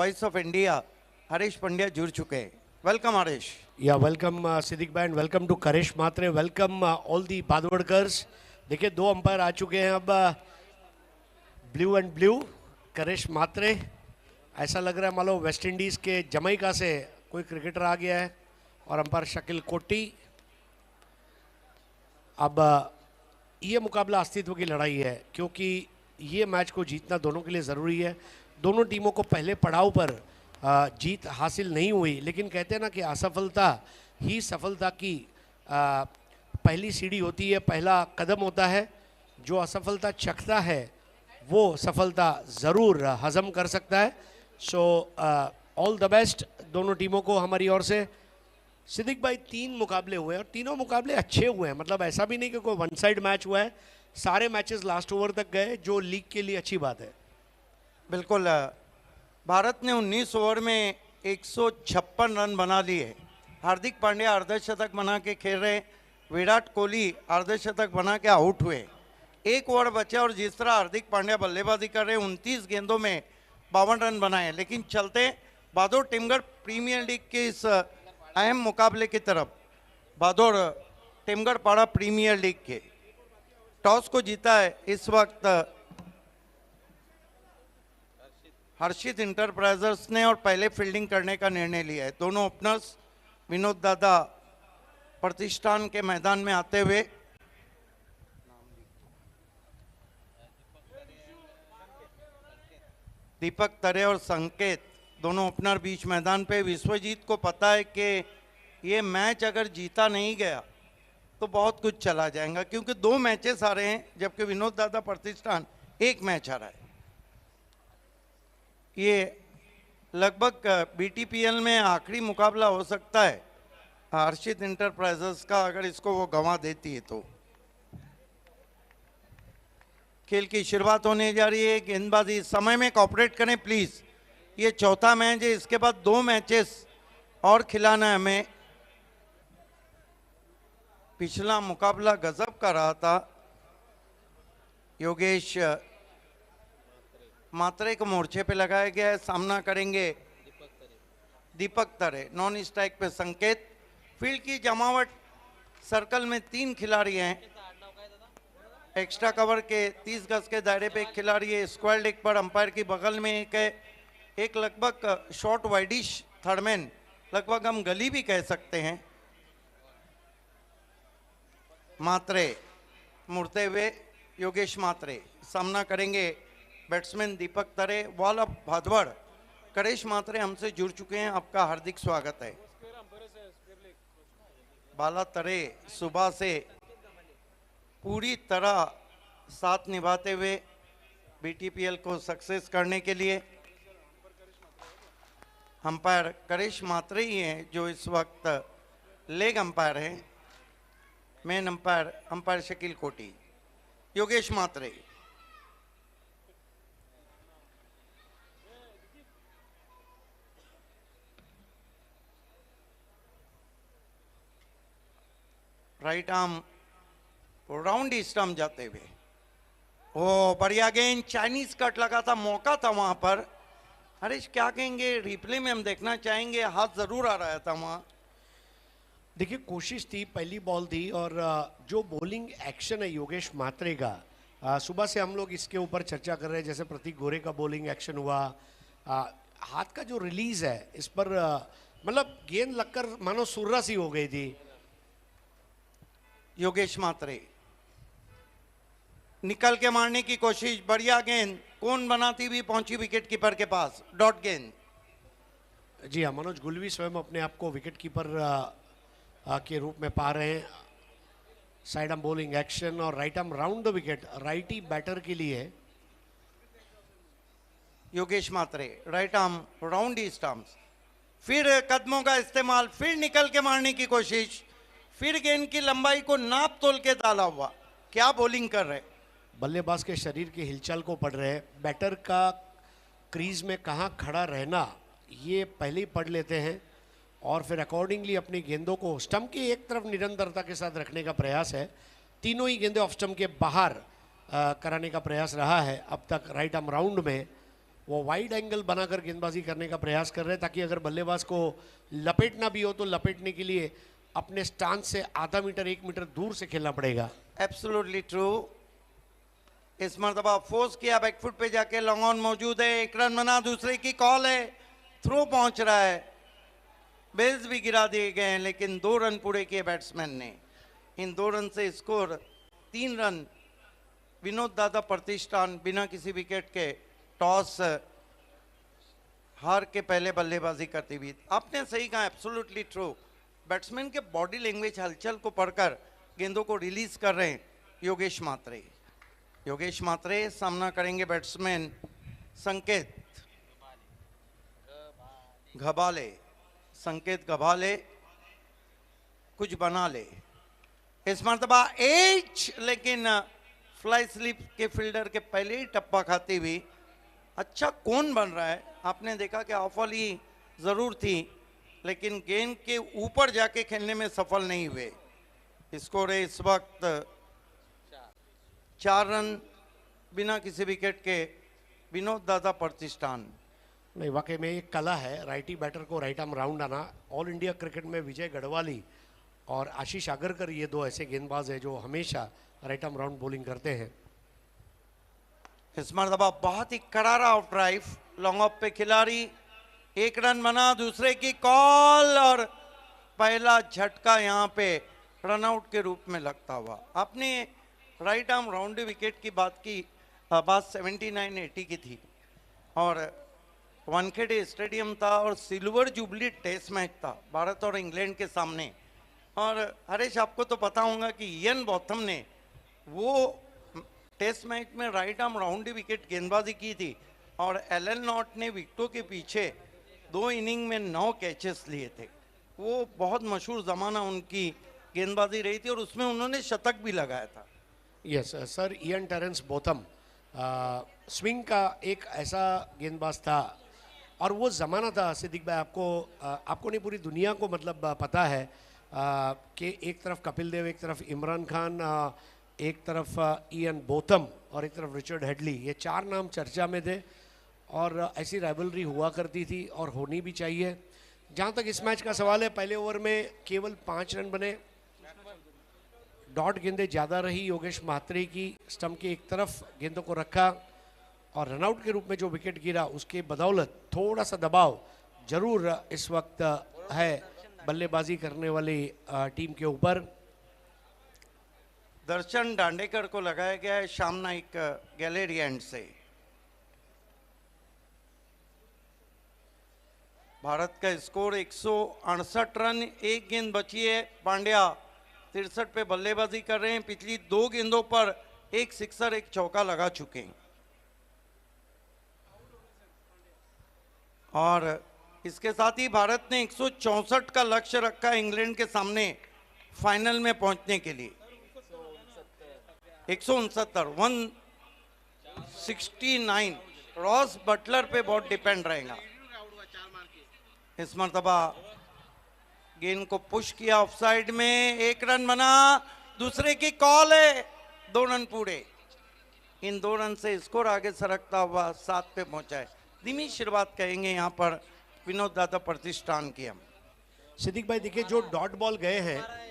Voice of India Harish Pandya जुड़ चुके हैं। वेलकम हरीश। या वेलकम सिद्दीक भाई, welcome to Karesh Mhatre, welcome all the Bhadwadkars. देखिए 2 अंपायर आ चुके हैं अब, blue and blue, Karesh Mhatre. ऐसा लग रहा है मान लो वेस्ट इंडीज़ के जमैका से कोई क्रिकेटर आ गया है, और अंपायर शकील कोटी। अब ये मुकाबला अस्तित्व की लड़ाई है, क्योंकि ये मैच को जीतना दोनों के लिए ज़रूरी है। दोनों टीमों को पहले पड़ाव पर जीत हासिल नहीं हुई, लेकिन कहते हैं ना कि असफलता ही सफलता की पहली सीढ़ी होती है, पहला कदम होता है। जो असफलता चखता है वो सफलता ज़रूर हजम कर सकता है। सो ऑल द बेस्ट दोनों टीमों को हमारी ओर से। सिद्दीक भाई 3 मुकाबले हुए हैं और तीनों मुकाबले अच्छे हुए हैं, मतलब ऐसा भी नहीं कि कोई वन साइड मैच हुआ है, सारे मैचेस लास्ट ओवर तक गए, जो लीग के लिए अच्छी बात है। बिल्कुल, भारत ने 19 ओवर में 156 रन बना लिए। हार्दिक पांड्या अर्धशतक बना के खेल रहे, विराट कोहली अर्धशतक बना के आउट हुए। 1 ओवर बचा और जिस तरह हार्दिक पांड्या बल्लेबाजी कर रहे, 29 गेंदों में 52 रन बनाए। लेकिन चलते बादोर टीमगढ़ प्रीमियर लीग के इस अहम मुकाबले की तरफ, बादोर टीमगढ़ पाड़ा प्रीमियर लीग के टॉस को जीता है इस वक्त हर्षित इंटरप्राइजर्स ने, और पहले फील्डिंग करने का निर्णय लिया है। दोनों ओपनर्स विनोद दादा प्रतिष्ठान के मैदान में आते हुए दीपक तरे और संकेत दोनों ओपनर बीच मैदान पे। विश्वजीत को पता है कि ये मैच अगर जीता नहीं गया तो बहुत कुछ चला जाएगा, क्योंकि 2 मैचेस आ रहे हैं, जबकि विनोद दादा प्रतिष्ठान 1 मैच आ रहा है। ये लगभग बीटीपीएल में आखिरी मुकाबला हो सकता है हर्षित इंटरप्राइजेस का, अगर इसको वो गंवा देती है तो। खेल की शुरुआत होने जा रही है। गेंदबाजी समय में कॉपरेट करें प्लीज। ये चौथा मैच है, इसके बाद 2 मैचेस और खिलाना है हमें। पिछला मुकाबला गजब का रहा था। योगेश मात्रे को मोर्चे पे लगाया गया है, सामना करेंगे दीपक तरे। नॉन स्ट्राइक पे संकेत। फील्ड की जमावट, सर्कल में 3 खिलाड़ी हैं। एक्स्ट्रा कवर के 30 गज के दायरे पे 1 खिलाड़ी है। स्क्वायर लेग पर अंपायर की बगल में एक है। एक लगभग शॉर्ट वाइडिश थर्डमैन, लगभग हम गली भी कह सकते हैं। मात्रे मुड़ते हुए योगेश मात्रे सामना करेंगे बैट्समैन दीपक तरे। वॉल ऑफ भादवड़ करेश मात्रे हमसे जुड़ चुके हैं, आपका हार्दिक स्वागत है। बाला तरे सुबह से पूरी तरह साथ निभाते हुए बीटीपीएल को सक्सेस करने के लिए। अंपायर करेश मात्रे ही हैं जो इस वक्त लेग अंपायर हैं। मेन अंपायर शकील कोटी। Yogesh Mhatre right arm round stump जाते हुए। ओ बढ़िया गेंद, चाइनीज कट लगा था, मौका था वहां पर। हरीश क्या कहेंगे? रिप्ले में हम देखना चाहेंगे, हाथ जरूर आ रहा था वहां। देखिए कोशिश थी, पहली बॉल थी, और जो बॉलिंग एक्शन है योगेश मात्रे का, सुबह से हम लोग इसके ऊपर चर्चा कर रहे हैं। जैसे प्रतीक गोरे का बॉलिंग एक्शन हुआ, हाथ का जो रिलीज है इस पर, मतलब गेंद लगकर मानो सुर्रा सी हो गई थी। योगेश मात्रे निकल के मारने की कोशिश, बढ़िया गेंद, कौन बनाती हुई पहुंची विकेट कीपर के पास, डॉट गेंद। जी हाँ, मनोज गुलवी स्वयं अपने आप को विकेट कीपर के रूप में पा रहे हैं। साइड आर्म बॉलिंग एक्शन और right arm round the wicket, righty batter के लिए। Yogesh Mhatre right arm round ही स्टंप्स, फिर कदमों का इस्तेमाल, फिर निकल के मारने की कोशिश, फिर गेंद की लंबाई को नाप तोल के डाला हुआ। क्या बॉलिंग कर रहे, बल्लेबाज के शरीर की हिलचाल को पढ़ रहे हैं। बैटर का क्रीज में कहाँ खड़ा रहना ये पहले ही पढ़ लेते हैं, और फिर अकॉर्डिंगली अपनी गेंदों को स्टंप की एक तरफ निरंतरता के साथ रखने का प्रयास है। तीनों ही गेंदें ऑफ स्टंप के बाहर कराने का प्रयास रहा है अब तक राइट आर्म राउंड में। वो वाइड एंगल बनाकर गेंदबाजी करने का प्रयास कर रहे हैं ताकि अगर बल्लेबाज को लपेटना भी हो तो लपेटने के लिए अपने स्टांस से आधा मीटर 1 मीटर दूर से खेलना पड़ेगा। Absolutely true. इस मरतबा फोर्स किया, बैकफुट पे जाके लॉन्ग ऑन मौजूद है, 1 रन बना, दूसरे की कॉल है, थ्रो पहुंच रहा है, बेल्स भी गिरा दिए गए हैं, लेकिन 2 रन पूरे किए बैट्समैन ने। इन 2 रन से स्कोर 3 रन। विनोद दादा प्रतिष्ठान बिना किसी विकेट के टॉस हार के पहले बल्लेबाजी करती हुई। आपने सही कहा, एब्सोल्युटली ट्रू। बैट्समैन के बॉडी लैंग्वेज हलचल को पढ़कर गेंदों को रिलीज कर रहे हैं योगेश मात्रे। योगेश मात्रे सामना करेंगे बैट्समैन संकेत घबाले। संकेत घबाले कुछ बना ले। इस मरतबा एच, लेकिन फ्लाई स्लिप के फील्डर के पहले ही टप्पा खाती हुई अच्छा कौन बन रहा है। आपने देखा कि ऑफ वॉली जरूर थी, लेकिन गेंद के ऊपर जाके खेलने में सफल नहीं हुए। स्कोर है इस वक्त 4 रन बिना किसी विकेट के विनोद दादा प्रतिष्ठान। नहीं, वाकई में एक कला है राइटी बैटर को राइट आर्म राउंड आना। ऑल इंडिया क्रिकेट में विजय गढ़वाली और आशीष आगरकर ये 2 ऐसे गेंदबाज हैं जो हमेशा राइट आर्म राउंड बॉलिंग करते हैं। इस मरतबा बहुत ही करारा ऑफ ड्राइव, लॉन्ग ऑफ पे खिलाड़ी, 1 रन बना, दूसरे की कॉल और पहला झटका यहाँ पे रनआउट के रूप में लगता हुआ। आपने राइट आर्म राउंड विकेट की बात की, बात 79-80 की थी और वानखेड़े स्टेडियम था और सिल्वर जुबली टेस्ट मैच था भारत और इंग्लैंड के सामने। और हरीश, आपको तो पता होगा कि इयन बॉथम ने वो टेस्ट मैच में राइट आर्म राउंड विकेट गेंदबाजी की थी और एलन नॉट ने विकेटों के पीछे 2 इनिंग में 9 कैचेस लिए थे। वो बहुत मशहूर ज़माना उनकी गेंदबाजी रही थी और उसमें उन्होंने शतक भी लगाया था। Yes sir, Ian Terence Botham swing का एक ऐसा गेंदबाज था और वो ज़माना था सिद्दीक भाई, आपको नहीं पूरी दुनिया को मतलब पता है कि एक तरफ कपिल देव, एक तरफ इमरान खान, एक तरफ इयन बोथम और एक तरफ रिचर्ड हेडली, ये 4 नाम चर्चा में थे और ऐसी राइवलरी हुआ करती थी और होनी भी चाहिए। जहाँ तक इस मैच का सवाल है, पहले ओवर में केवल 5 रन बने, डॉट गेंदें ज़्यादा रही योगेश मात्रे की, स्टंप की एक तरफ गेंदों को रखा और रनआउट के रूप में जो विकेट गिरा उसके बदौलत थोड़ा सा दबाव जरूर इस वक्त है बल्लेबाजी करने वाली टीम के ऊपर। दर्शन दांडेकर को लगाया गया है शाम नाइक गैलरी एंड से। भारत का स्कोर 168 रन, 1 गेंद बची है। पांड्या 63 पे बल्लेबाजी कर रहे हैं। पिछली 2 गेंदों पर 1 सिक्सर 1 चौका लगा चुके हैं और इसके साथ ही भारत ने 164 का लक्ष्य रखा इंग्लैंड के सामने फाइनल में पहुंचने के लिए। 169 रॉस बटलर पे बहुत डिपेंड रहेगा। इस मरतबा गेंद को पुश किया ऑफसाइड में, 1 रन बना, दूसरे की कॉल है, 2 रन पूरे। इन 2 रन से स्कोर आगे सरकता हुआ 7 पे पहुंचा है। धीमी शुरुआत कहेंगे यहाँ पर विनोद दादा प्रतिष्ठान की हम। सिद्दीक भाई देखिए, जो डॉट बॉल गए हैं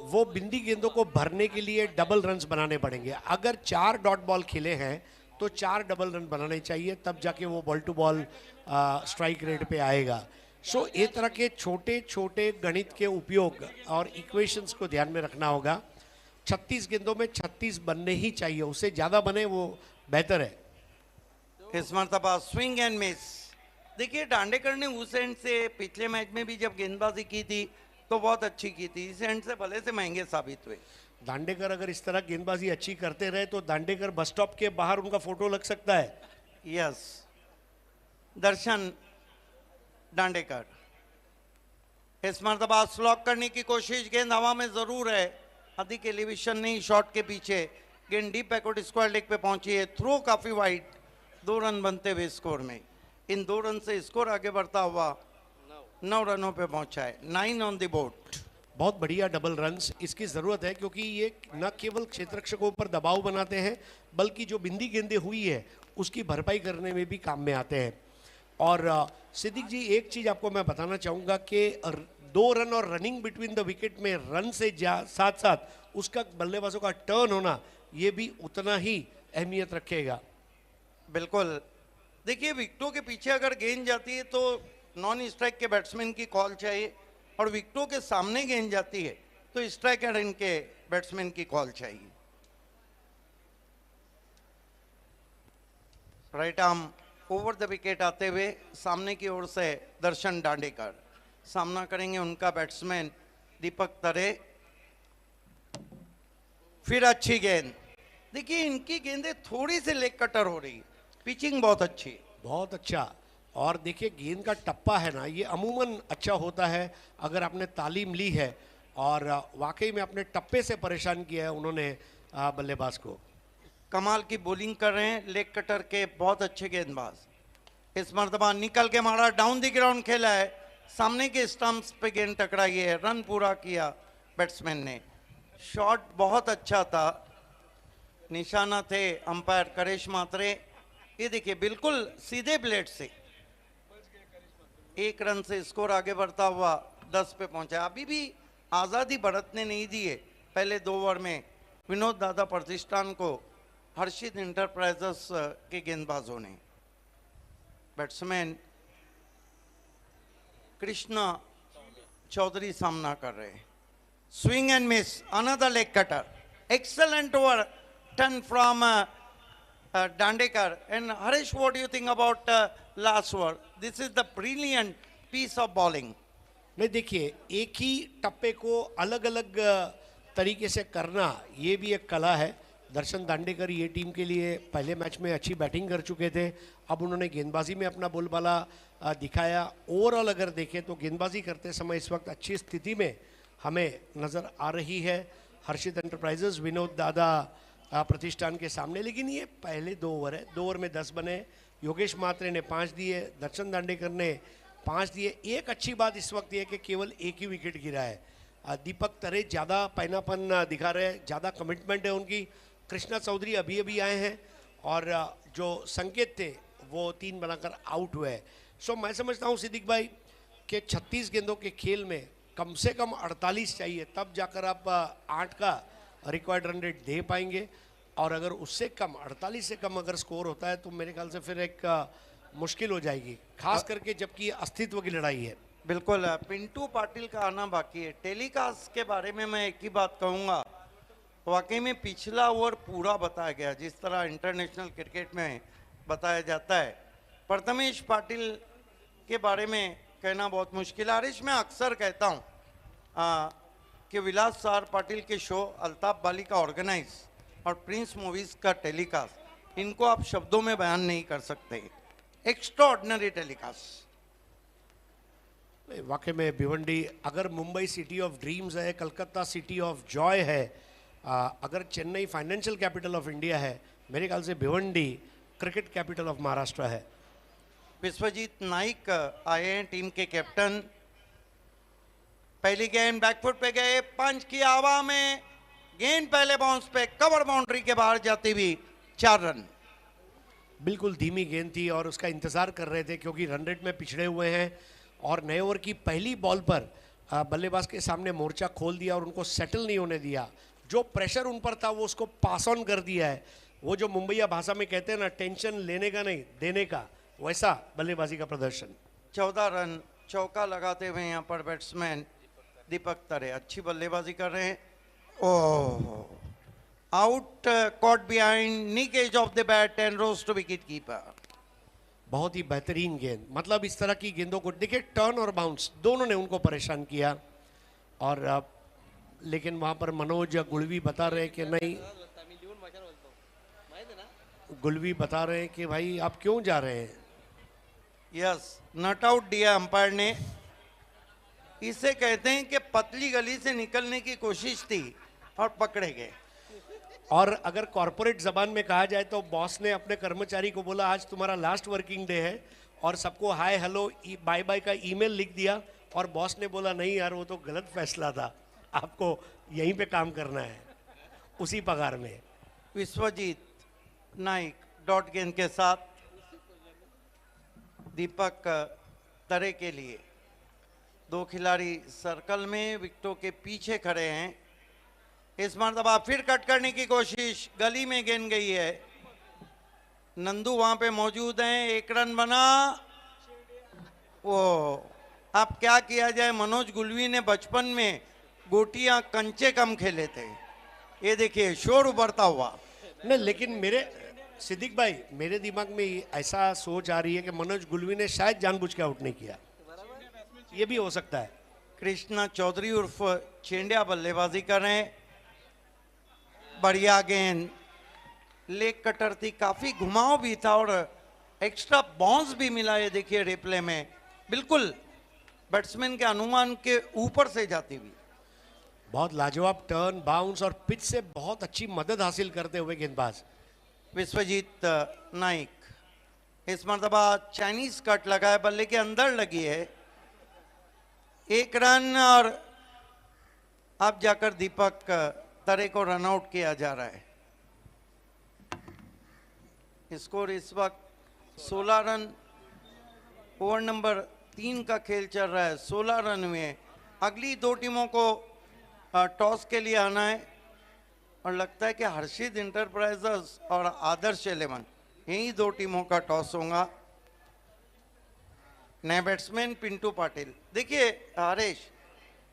वो बिंदी गेंदों को भरने के लिए डबल रन्स बनाने पड़ेंगे। अगर 4 डॉट बॉल खेले हैं तो 4 डबल रन बनाने चाहिए, तब जाके वो ball to ball strike rate पे आएगा। सो ये तरह के छोटे छोटे गणित के उपयोग और इक्वेशंस को ध्यान में रखना होगा। 36 गेंदों में 36 बनने ही चाहिए, उससे ज़्यादा बने वो बेहतर है। इस मरतबा स्विंग एंड मिस। देखिए, दांडेकर ने उस एंड से पिछले मैच में भी जब गेंदबाजी की थी तो बहुत अच्छी की थी, इस एंड से भले से महंगे साबित हुए। दांडेकर अगर इस तरह गेंदबाजी अच्छी करते रहे तो दांडेकर बस स्टॉप के बाहर उनका फोटो लग सकता है। यस, दर्शन दांडेकर इस मरतबा स्लॉक करने की कोशिश, गेंद हवा में जरूर है, अधिक एलिवेशन नहीं, शॉट के पीछे गेंद डीप बैकवर्ड स्क्वायर लेग पे पहुंची है, थ्रो काफी वाइड, 2 रन बनते हुए स्कोर में। इन 2 रन से स्कोर आगे बढ़ता हुआ 9 रनों पे पहुंचा है, 9 ऑन द बोर्ड। बहुत बढ़िया डबल रन्स, इसकी ज़रूरत है क्योंकि ये न केवल क्षेत्र रक्षकों पर दबाव बनाते हैं बल्कि जो बिंदी गेंदें हुई है उसकी भरपाई करने में भी काम में आते हैं। और सिद्दीक जी, एक चीज़ आपको मैं बताना चाहूँगा कि 2 रन और रनिंग बिटवीन द विकेट में रन से साथ साथ उसका बल्लेबाजों का टर्न होना ये भी उतना ही अहमियत रखेगा। बिल्कुल, देखिए विकेटों के पीछे अगर गेंद जाती है तो नॉन स्ट्राइक के बैट्समैन की कॉल चाहिए, और विकेटों के सामने गेंद जाती है तो स्ट्राइकर इनके बैट्समैन की कॉल चाहिए। Right arm over the wicket आते हुए सामने की ओर से दर्शन दांडेकर सामना करेंगे उनका बैट्समैन दीपक तरे। फिर अच्छी गेंद, देखिए इनकी गेंदें थोड़ी सी लेग कटर हो रही है, पिचिंग बहुत अच्छी है। बहुत अच्छा। और देखिए गेंद का टप्पा है ना, ये अमूमन अच्छा होता है अगर आपने तालीम ली है, और वाकई में अपने टप्पे से परेशान किया है उन्होंने बल्लेबाज को। कमाल की बॉलिंग कर रहे हैं लेग कटर के बहुत अच्छे गेंदबाज। इस मर्तबा निकल के मारा, डाउन द ग्राउंड खेला है, सामने के स्टंप्स पे गेंद टकराई है, रन पूरा किया बैट्समैन ने। शॉट बहुत अच्छा था, निशाना थे अंपायर करेश मात्रे। ये देखिए बिल्कुल सीधे ब्लेड से 1 रन से स्कोर आगे बढ़ता हुआ 10 पे पहुंचा। अभी भी आज़ादी बरतने नहीं दी है पहले 2 ओवर में विनोद दादा प्रतिष्ठान को हर्षित इंटरप्राइजेस के गेंदबाजों ने। बैट्समैन कृष्णा चौधरी सामना कर रहे हैं। Swing and miss, another leg cutter, excellent over turn from Dandekar. And Harish, what do you think about last over? This is the brilliant piece of bowling. नहीं, देखिए एक ही टप्पे को अलग अलग तरीके से करना ये भी एक कला है। दर्शन दांडेकर ये टीम के लिए पहले मैच में अच्छी बैटिंग कर चुके थे, अब उन्होंने गेंदबाजी में अपना बोलबाला दिखाया। ओवरऑल अगर देखें तो गेंदबाजी करते समय इस वक्त अच्छी स्थिति में हमें नज़र आ रही है हर्षित एंटरप्राइजेस विनोद दादा प्रतिष्ठान के सामने। लेकिन ये पहले 2 ओवर है, 2 ओवर में 10 बने। योगेश मात्रे ने 5 दिए, दर्शन दांडेकर ने 5 दिए। एक अच्छी बात इस वक्त ये है कि केवल एक ही विकेट गिरा है। दीपक तरे ज़्यादा पैनापन दिखा रहे हैं, ज़्यादा कमिटमेंट है उनकी। कृष्णा चौधरी अभी अभी आए हैं और जो संकेत थे वो 3 बनाकर आउट हुए हैं। सो मैं समझता हूँ सिद्दीक भाई कि 36 गेंदों के खेल में कम से कम 48 चाहिए, तब जाकर आप 8 का रिक्वायर्ड रन रेट दे पाएंगे। और अगर उससे कम 48 से कम अगर स्कोर होता है तो मेरे ख्याल से फिर एक मुश्किल हो जाएगी, खास करके जबकि अस्तित्व की लड़ाई है। बिल्कुल, पिंटू पाटिल का आना बाकी है। टेलीकास्ट के बारे में मैं एक ही बात कहूँगा, वाकई में पिछला ओवर पूरा बताया गया जिस तरह इंटरनेशनल क्रिकेट में बताया जाता है। प्रथमेश पाटिल के बारे में कहना बहुत मुश्किल है। हरीश, मैं अक्सर कहता हूँ कि विलास सार पाटिल के शो अल्ताफ बाली का ऑर्गेनाइज और प्रिंस मूवीज का टेलीकास्ट, इनको आप शब्दों में बयान नहीं कर सकते। Extraordinary telecast. वाकई में भिवंडी अगर मुंबई सिटी ऑफ ड्रीम्स है, कलकत्ता सिटी ऑफ जॉय है, अगर Chennai financial capital of India है, मेरे ख्याल से Bhiwandi cricket capital of Maharashtra है। विश्वजीत नाइक आए हैं टीम के कैप्टन। पहली गेंद बैकफुट पे गए, पंच की हवा में, गेंद पहले बाउंस पे कवर बाउंड्री के बाहर जाती हुई 4 रन। बिल्कुल धीमी गेंद थी और उसका इंतजार कर रहे थे क्योंकि रन रेट में पिछड़े हुए हैं। और नए ओवर की पहली बॉल पर बल्लेबाज के सामने मोर्चा खोल दिया और उनको सेटल नहीं होने दिया। जो प्रेशर उन पर था वो उसको पास ऑन कर दिया है। वो जो मुंबईया भाषा में कहते हैं ना, टेंशन लेने का नहीं देने का, वैसा बल्लेबाजी का प्रदर्शन। 14 रन, चौका लगाते हुए यहाँ पर बैट्समैन दीपक तरे अच्छी बल्लेबाजी कर रहे हैं। Oh, out caught behind nick edge of the bat and goes to wicket keeper. बहुत ही बेहतरीन गेंद, मतलब इस तरह की गेंदों को देखिए, टर्न और बाउंस दोनों ने उनको परेशान किया। और लेकिन वहां पर मनोज गुलवी बता रहे हैं कि नहीं, गुलवी बता रहे हैं कि भाई आप क्यों जा रहे हैं। यस, नॉट आउट दिया अंपायर ने। इसे कहते हैं कि पतली गली से निकलने की कोशिश थी और पकड़े गए। और अगर कॉर्पोरेट जबान में कहा जाए तो बॉस ने अपने कर्मचारी को बोला आज तुम्हारा लास्ट वर्किंग डे है, और सबको हाय हेलो बाय बाय का ईमेल लिख दिया। और बॉस ने बोला नहीं यार, वो तो गलत फैसला था, आपको यहीं पे काम करना है उसी पगार में। विश्वजीत नाइक डॉट गेंद के साथ दीपक तरे के लिए। दो खिलाड़ी सर्कल में विकेटों के पीछे खड़े हैं। इस मरतबा फिर कट करने की कोशिश, गली में गेंद गई है। नंदू वहां पे मौजूद हैं, एक रन बना। वो अब क्या किया जाए, मनोज गुलवी ने बचपन में गोटियां कंचे कम खेले थे। ये देखिए शोर उभरता हुआ। नहीं, लेकिन मेरे सिद्दीक भाई, मेरे दिमाग में ऐसा सोच आ रही है कि मनोज गुलवी ने शायद जानबूझ के आउट नहीं किया, ये भी हो सकता है। कृष्णा चौधरी उर्फ चेंडिया बल्लेबाजी कर रहे हैं। बढ़िया गेंद, लेग कटर थी, काफी घुमाव भी था और एक्स्ट्रा बाउंस भी मिला। ये देखिए रिप्ले में, बिल्कुल बैट्समैन के अनुमान के ऊपर से जाती हुई। बहुत लाजवाब टर्न, बाउंस और पिच से बहुत अच्छी मदद हासिल करते हुए गेंदबाज विश्वजीत नाइक। इस मरतबा चाइनीज कट लगा है, बल्ले के अंदर लगी है। एक रन और अब जाकर दीपक तरे को रन आउट किया जा रहा है। स्कोर इस वक्त 16 रन। ओवर नंबर 3 का खेल चल रहा है। 16 रन हुए। अगली दो टीमों को टॉस के लिए आना है और लगता है कि हर्षित इंटरप्राइजेस और आदर्श 11, यही दो टीमों का टॉस होगा। नए बैट्समैन पिंटू पाटिल। देखिए हरेश,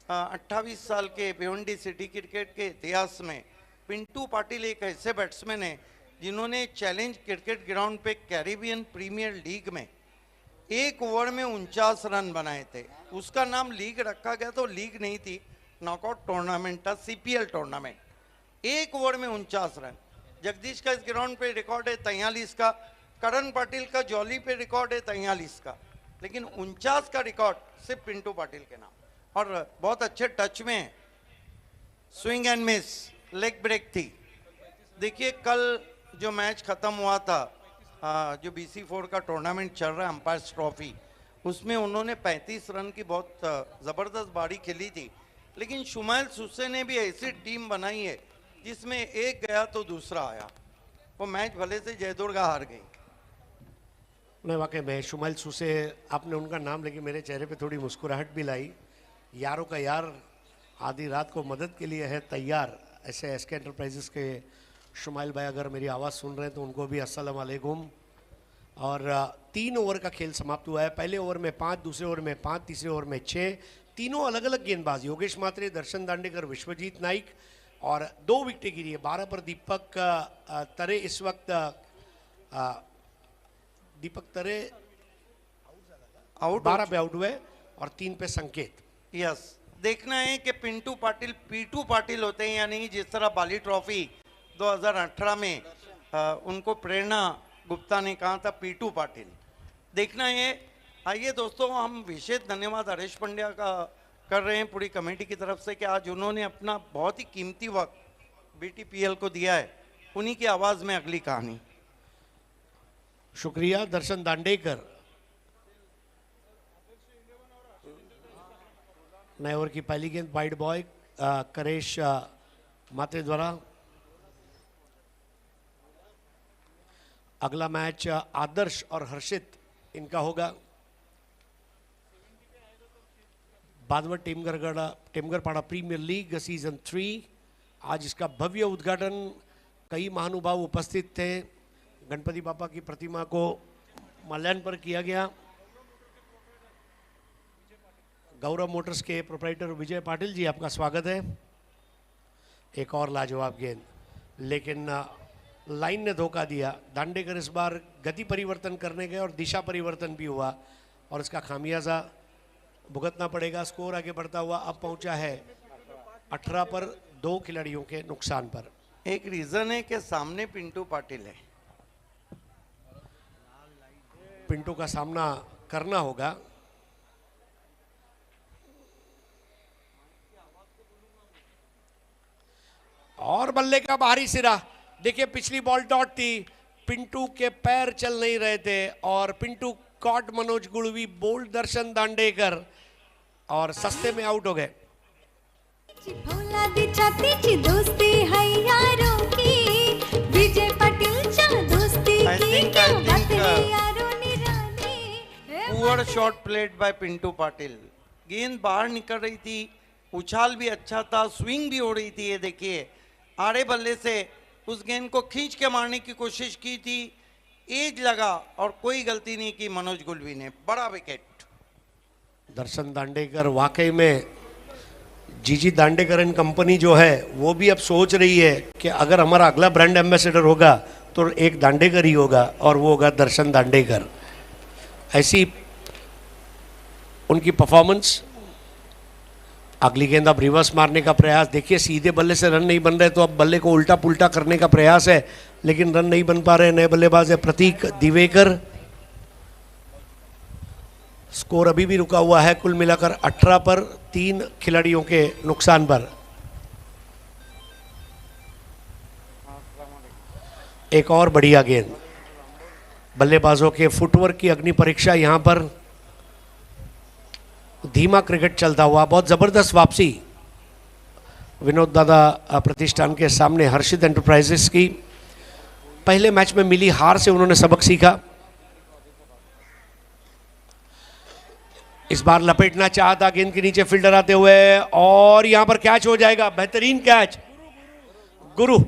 28 साल के भिवंडी सिटी क्रिकेट के इतिहास में पिंटू पाटिल एक ऐसे बैट्समैन है जिन्होंने चैलेंज क्रिकेट ग्राउंड पे कैरिबियन प्रीमियर लीग में एक ओवर में 49 रन बनाए थे। उसका नाम लीग रखा गया तो लीग नहीं थी, नॉकआउट टूर्नामेंट था, सीपीएल टूर्नामेंट। एक ओवर में 49 रन। जगदीश का इस ग्राउंड पे रिकॉर्ड है 43 का। करण पाटिल का जॉली पे रिकॉर्ड है 43 का, लेकिन 49 का रिकॉर्ड सिर्फ पिंटू पाटिल के नाम। और बहुत अच्छे टच में है। Swing and miss, leg break थी। देखिए कल जो मैच खत्म हुआ था, जो BC4 का टूर्नामेंट चल रहा है अंपायर्स ट्रॉफी, उसमें उन्होंने 35 रन की बहुत ज़बरदस्त बारी खेली थी। लेकिन शुमाइल सुसे ने भी ऐसी टीम बनाई है जिसमें एक गया तो दूसरा आया। वो मैच भले से जयदुर्गा हार गई। नहीं, वाकई में शुमाइल सुसे, आपने उनका नाम लेके मेरे चेहरे पे थोड़ी मुस्कुराहट भी लाई। यारों का यार आधी रात को मदद के लिए है तैयार। ऐसे SK एंटरप्राइजेस के शुमाइल भाई अगर मेरी आवाज़ सुन रहे हैं तो उनको भी अस्सलाम वालेकुम। और 3 ओवर का खेल समाप्त हुआ है। पहले ओवर में 5, दूसरे ओवर में 5, तीसरे ओवर में 6। तीनों अलग अलग गेंदबाज, योगेश मात्रे, दर्शन दांडेकर, विश्वजीत नाइक, और 2 विकेटें गिरी है। 12 पर दीपक तरे इस वक्त दीपक तरे आउट, 12 पे आउट हुए और 3 पे संकेत। यस, देखना है कि पिंटू पाटिल पीटू पाटिल होते हैं या नहीं। जिस तरह बाली ट्रॉफी 2018 में उनको प्रेरणा गुप्ता ने कहा था पीटू पाटिल, देखना है। आइए दोस्तों, हम विशेष धन्यवाद हरेश पंड्या का कर रहे हैं पूरी कमेटी की तरफ से कि आज उन्होंने अपना बहुत ही कीमती वक्त BTPL को दिया है। उन्हीं की आवाज़ में अगली कहानी। शुक्रिया दर्शन दांडेकर। नए ओवर की पहली गेंद वाइड बॉय करेश मात्रे द्वारा। अगला मैच आदर्श और हर्षित इनका होगा। बादवट टेमगरपाड़ा प्रीमियर लीग सीजन 3। आज इसका भव्य उद्घाटन, कई महानुभाव उपस्थित थे। गणपति बापा की प्रतिमा को माल्यार्पण किया गया। गौरव मोटर्स के प्रोप्राइटर विजय पाटिल जी, आपका स्वागत है। एक और लाजवाब गेंद, लेकिन लाइन ने धोखा दिया। दांडेकर इस बार गति परिवर्तन करने गए और दिशा परिवर्तन भी हुआ और इसका खामियाजा भुगतना पड़ेगा। स्कोर आगे बढ़ता हुआ अब पहुंचा है 18 पर 2 खिलाड़ियों के नुकसान पर। एक रीजन है कि सामने पिंटू पाटिल है। पिंटू का सामना करना होगा। और बल्ले का बाहरी सिरा, देखिए पिछली बॉल डॉट थी, पिंटू के पैर चल नहीं रहे थे और पिंटू कॉट मनोज गुड़वी, बोल्ड दर्शन दांडेकर और सस्ते में आउट हो गए। दोस्ती है यारों की, विजय पाटिल चा दोस्ती I think poor shot played by Pintu Patil. गेंद बाहर निकल रही थी, उछाल भी अच्छा था, स्विंग भी हो रही थी। ये देखिए आड़े बल्ले से उस गेंद को खींच के मारने की कोशिश की थी, एज लगा और कोई गलती नहीं की मनोज गुलवी ने। बड़ा विकेट। दर्शन दांडेकर वाकई में जीजी दांडेकर एंड कंपनी जो है वो भी अब सोच रही है कि अगर हमारा अगला ब्रांड एम्बेसडर होगा तो एक दांडेकर ही होगा और वो होगा दर्शन दांडेकर। ऐसी उनकी परफॉर्मेंस। अगली गेंद अब रिवर्स मारने का प्रयास। देखिए सीधे बल्ले से रन नहीं बन रहे तो अब बल्ले को उल्टा पुल्टा करने का प्रयास है, लेकिन रन नहीं बन पा रहे। नए बल्लेबाज है प्रतीक दिवेकर। स्कोर अभी भी रुका हुआ है, कुल मिलाकर 18 पर 3 खिलाड़ियों के नुकसान पर। एक और बढ़िया गेंद। बल्लेबाजों के फुटवर्क की अग्नि परीक्षा यहां पर। धीमा क्रिकेट चलता हुआ, बहुत जबरदस्त वापसी विनोद दादा प्रतिष्ठान के सामने हर्षित एंटरप्राइजेस की। पहले मैच में मिली हार से उन्होंने सबक सीखा। इस बार लपेटना चाहता गेंद के नीचे फील्डर आते हुए और यहां पर कैच हो जाएगा। बेहतरीन कैच गुरु।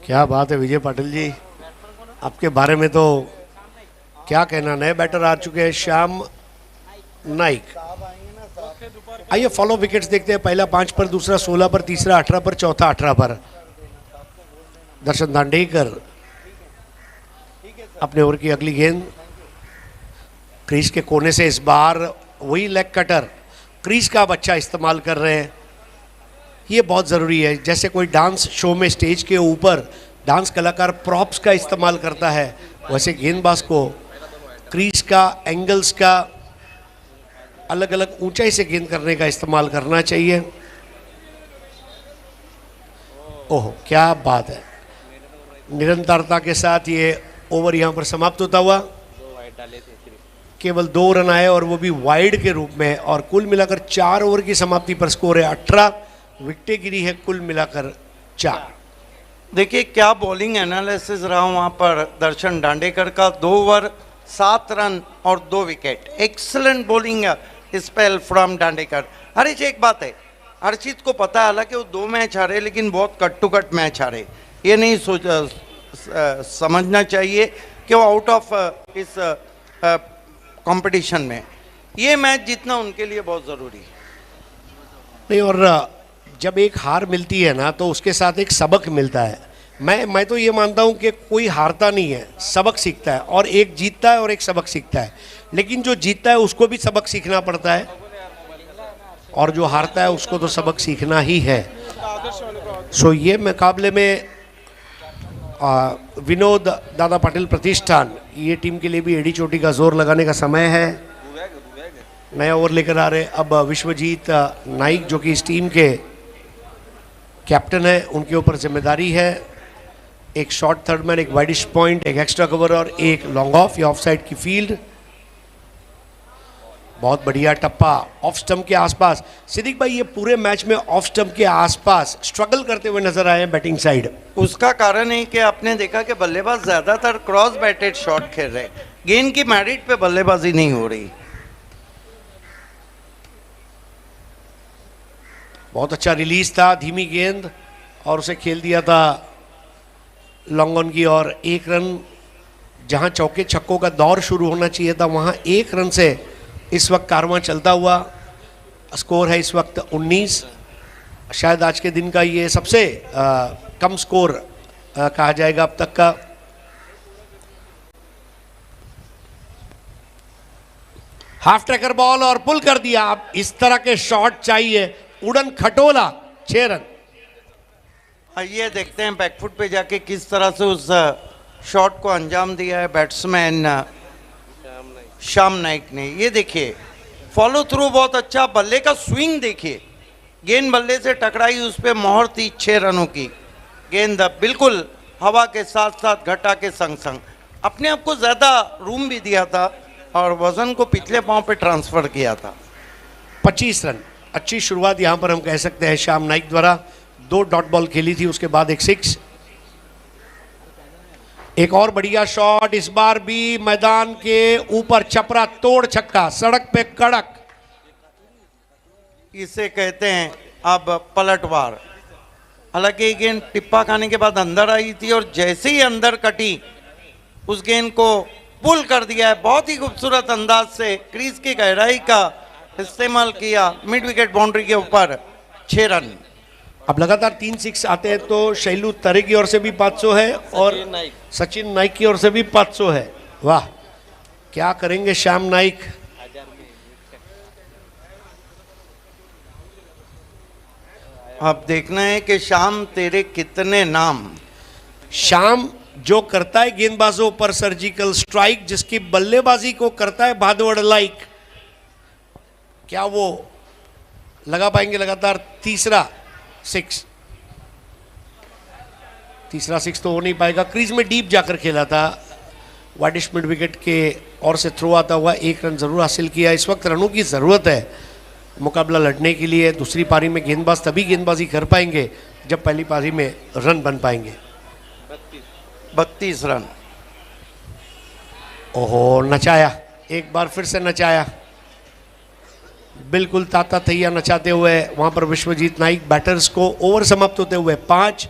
क्या बात है विजय पाटिल जी, आपके बारे में तो क्या कहना। नए बैटर आ चुके हैं श्याम नाइक। आइए फॉलो विकेट्स देखते हैं। पहला 5 पर, दूसरा 16 पर, तीसरा 18 पर, चौथा 18 पर। दर्शन दांडेकर अपने ओवर की अगली गेंद क्रीज के कोने से। इस बार वही लेग कटर क्रीज का अब अच्छा इस्तेमाल कर रहे हैं। ये बहुत ज़रूरी है। जैसे कोई डांस शो में स्टेज के ऊपर डांस कलाकार प्रॉप्स का इस्तेमाल करता है, वैसे गेंदबाज को क्रीज का, एंगल्स का, अलग अलग ऊंचाई से गेंद करने का इस्तेमाल करना चाहिए। ओह क्या बात है। निरंतरता के साथ ये ओवर यहाँ पर समाप्त होता हुआ। केवल 2 रन आए और वो भी वाइड के रूप में, और कुल मिलाकर 4 ओवर की समाप्ति पर स्कोर है 18। विकेटें गिरी है कुल मिलाकर 4। देखिए क्या बॉलिंग एनालिसिस रहा वहाँ पर दर्शन दांडेकर का। 2 ओवर 7 रन और 2 wicket. Excellent bowling spell from Dandekar. Harish एक बात है, हर्षित को पता है हालांकि वो 2 मैच हारे, लेकिन बहुत कट टू कट मैच हारे। ये नहीं समझना चाहिए कि वो आउट ऑफ इस कंपटीशन में। ये मैच जीतना उनके लिए बहुत ज़रूरी है। नहीं, और जब एक हार मिलती है ना तो उसके साथ एक सबक मिलता है। मैं तो ये मानता हूँ कि कोई हारता नहीं है, सबक सीखता है। और एक जीतता है और एक सबक सीखता है, लेकिन जो जीतता है उसको भी सबक सीखना पड़ता है, और जो हारता है उसको तो सबक सीखना ही है। सो ये मुकाबले में विनोद दादा पाटिल प्रतिष्ठान, ये टीम के लिए भी एड़ी चोटी का जोर लगाने का समय है। नया ओवर लेकर आ रहे अब विश्वजीत नाइक, जो कि इस टीम के कैप्टन है। उनके ऊपर जिम्मेदारी है एक शॉर्ट थर्ड मैन, एक वाइडिश पॉइंट, एक एक्स्ट्रा कवर और एक लॉन्ग ऑफ या ऑफ साइड की फील्ड। बहुत बढ़िया टप्पा ऑफ स्टंप के आसपास। सिद्दीक भाई ये पूरे मैच में ऑफ स्टंप के आसपास स्ट्रगल करते हुए नजर आए हैं बैटिंग साइड। उसका कारण है कि आपने देखा कि बल्लेबाज ज्यादातर क्रॉस बैटेड शॉट खेल रहे, गेंद की मैरिट पे बल्लेबाजी नहीं हो रही। बहुत अच्छा रिलीज था, धीमी गेंद, और उसे खेल दिया था लॉन्ग ऑन की। और 1 रन, जहां चौके छक्कों का दौर शुरू होना चाहिए था वहां 1 रन से इस वक्त कारवां चलता हुआ। स्कोर है इस वक्त 19। शायद आज के दिन का ये सबसे कम स्कोर कहा जाएगा अब तक का। हाफ ट्रैकर बॉल और पुल कर दिया। अब इस तरह के शॉट चाहिए, उड़न खटोला, 6 रन। आइए देखते हैं बैकफुट पे जाके किस तरह से उस शॉट को अंजाम दिया है बैट्समैन श्याम नाइक ने। ये देखिए फॉलो थ्रू बहुत अच्छा, बल्ले का स्विंग देखिए, गेंद बल्ले से टकराई, उस पर मोहर थी 6 रनों की। गेंद बिल्कुल हवा के साथ साथ घटा के संग संग अपने आप को ज़्यादा रूम भी दिया था और वजन को पिछले पांव पे ट्रांसफर किया था। 25 रन, अच्छी शुरुआत यहां पर हम कह सकते हैं श्याम नाइक द्वारा। 2 डॉट बॉल खेली थी, उसके बाद एक 6। एक और बढ़िया शॉट, इस बार भी मैदान के ऊपर, छपरा तोड़ छक्का, सड़क पे कड़क। इसे कहते हैं अब पलटवार। हालांकि ये गेंद टिप्पा खाने के बाद अंदर आई थी और जैसे ही अंदर कटी उस गेंद को पुल कर दिया है बहुत ही खूबसूरत अंदाज से, क्रीज की गहराई का इस्तेमाल किया, मिड विकेट बाउंड्री के ऊपर, 6 रन। अब लगातार 3 6 आते हैं तो शैलू तरे की ओर से भी 500 है और सचिन नाइक की ओर से भी 500 है। वाह, क्या करेंगे श्याम नाइक। अब देखना है कि शाम तेरे कितने नाम। शाम जो करता है गेंदबाजों पर सर्जिकल स्ट्राइक, जिसकी बल्लेबाजी को करता है भादवड़ लाइक, क्या वो लगा पाएंगे लगातार तीसरा 6? तीसरा 6 तो हो नहीं पाएगा। क्रीज में डीप जाकर खेला था, वाइडिश मिड विकेट के और से थ्रो आता हुआ 1 रन जरूर हासिल किया। इस वक्त रनों की ज़रूरत है मुकाबला लड़ने के लिए। दूसरी पारी में गेंदबाज तभी गेंदबाजी कर पाएंगे जब पहली पारी में रन बन पाएंगे। 32 रन। ओहो, नचाया, एक बार फिर से नचाया, बिल्कुल ताता थैया नचाते हुए वहां पर विश्वजीत नाइक। बैटर्स को ओवर समाप्त होते हुए 5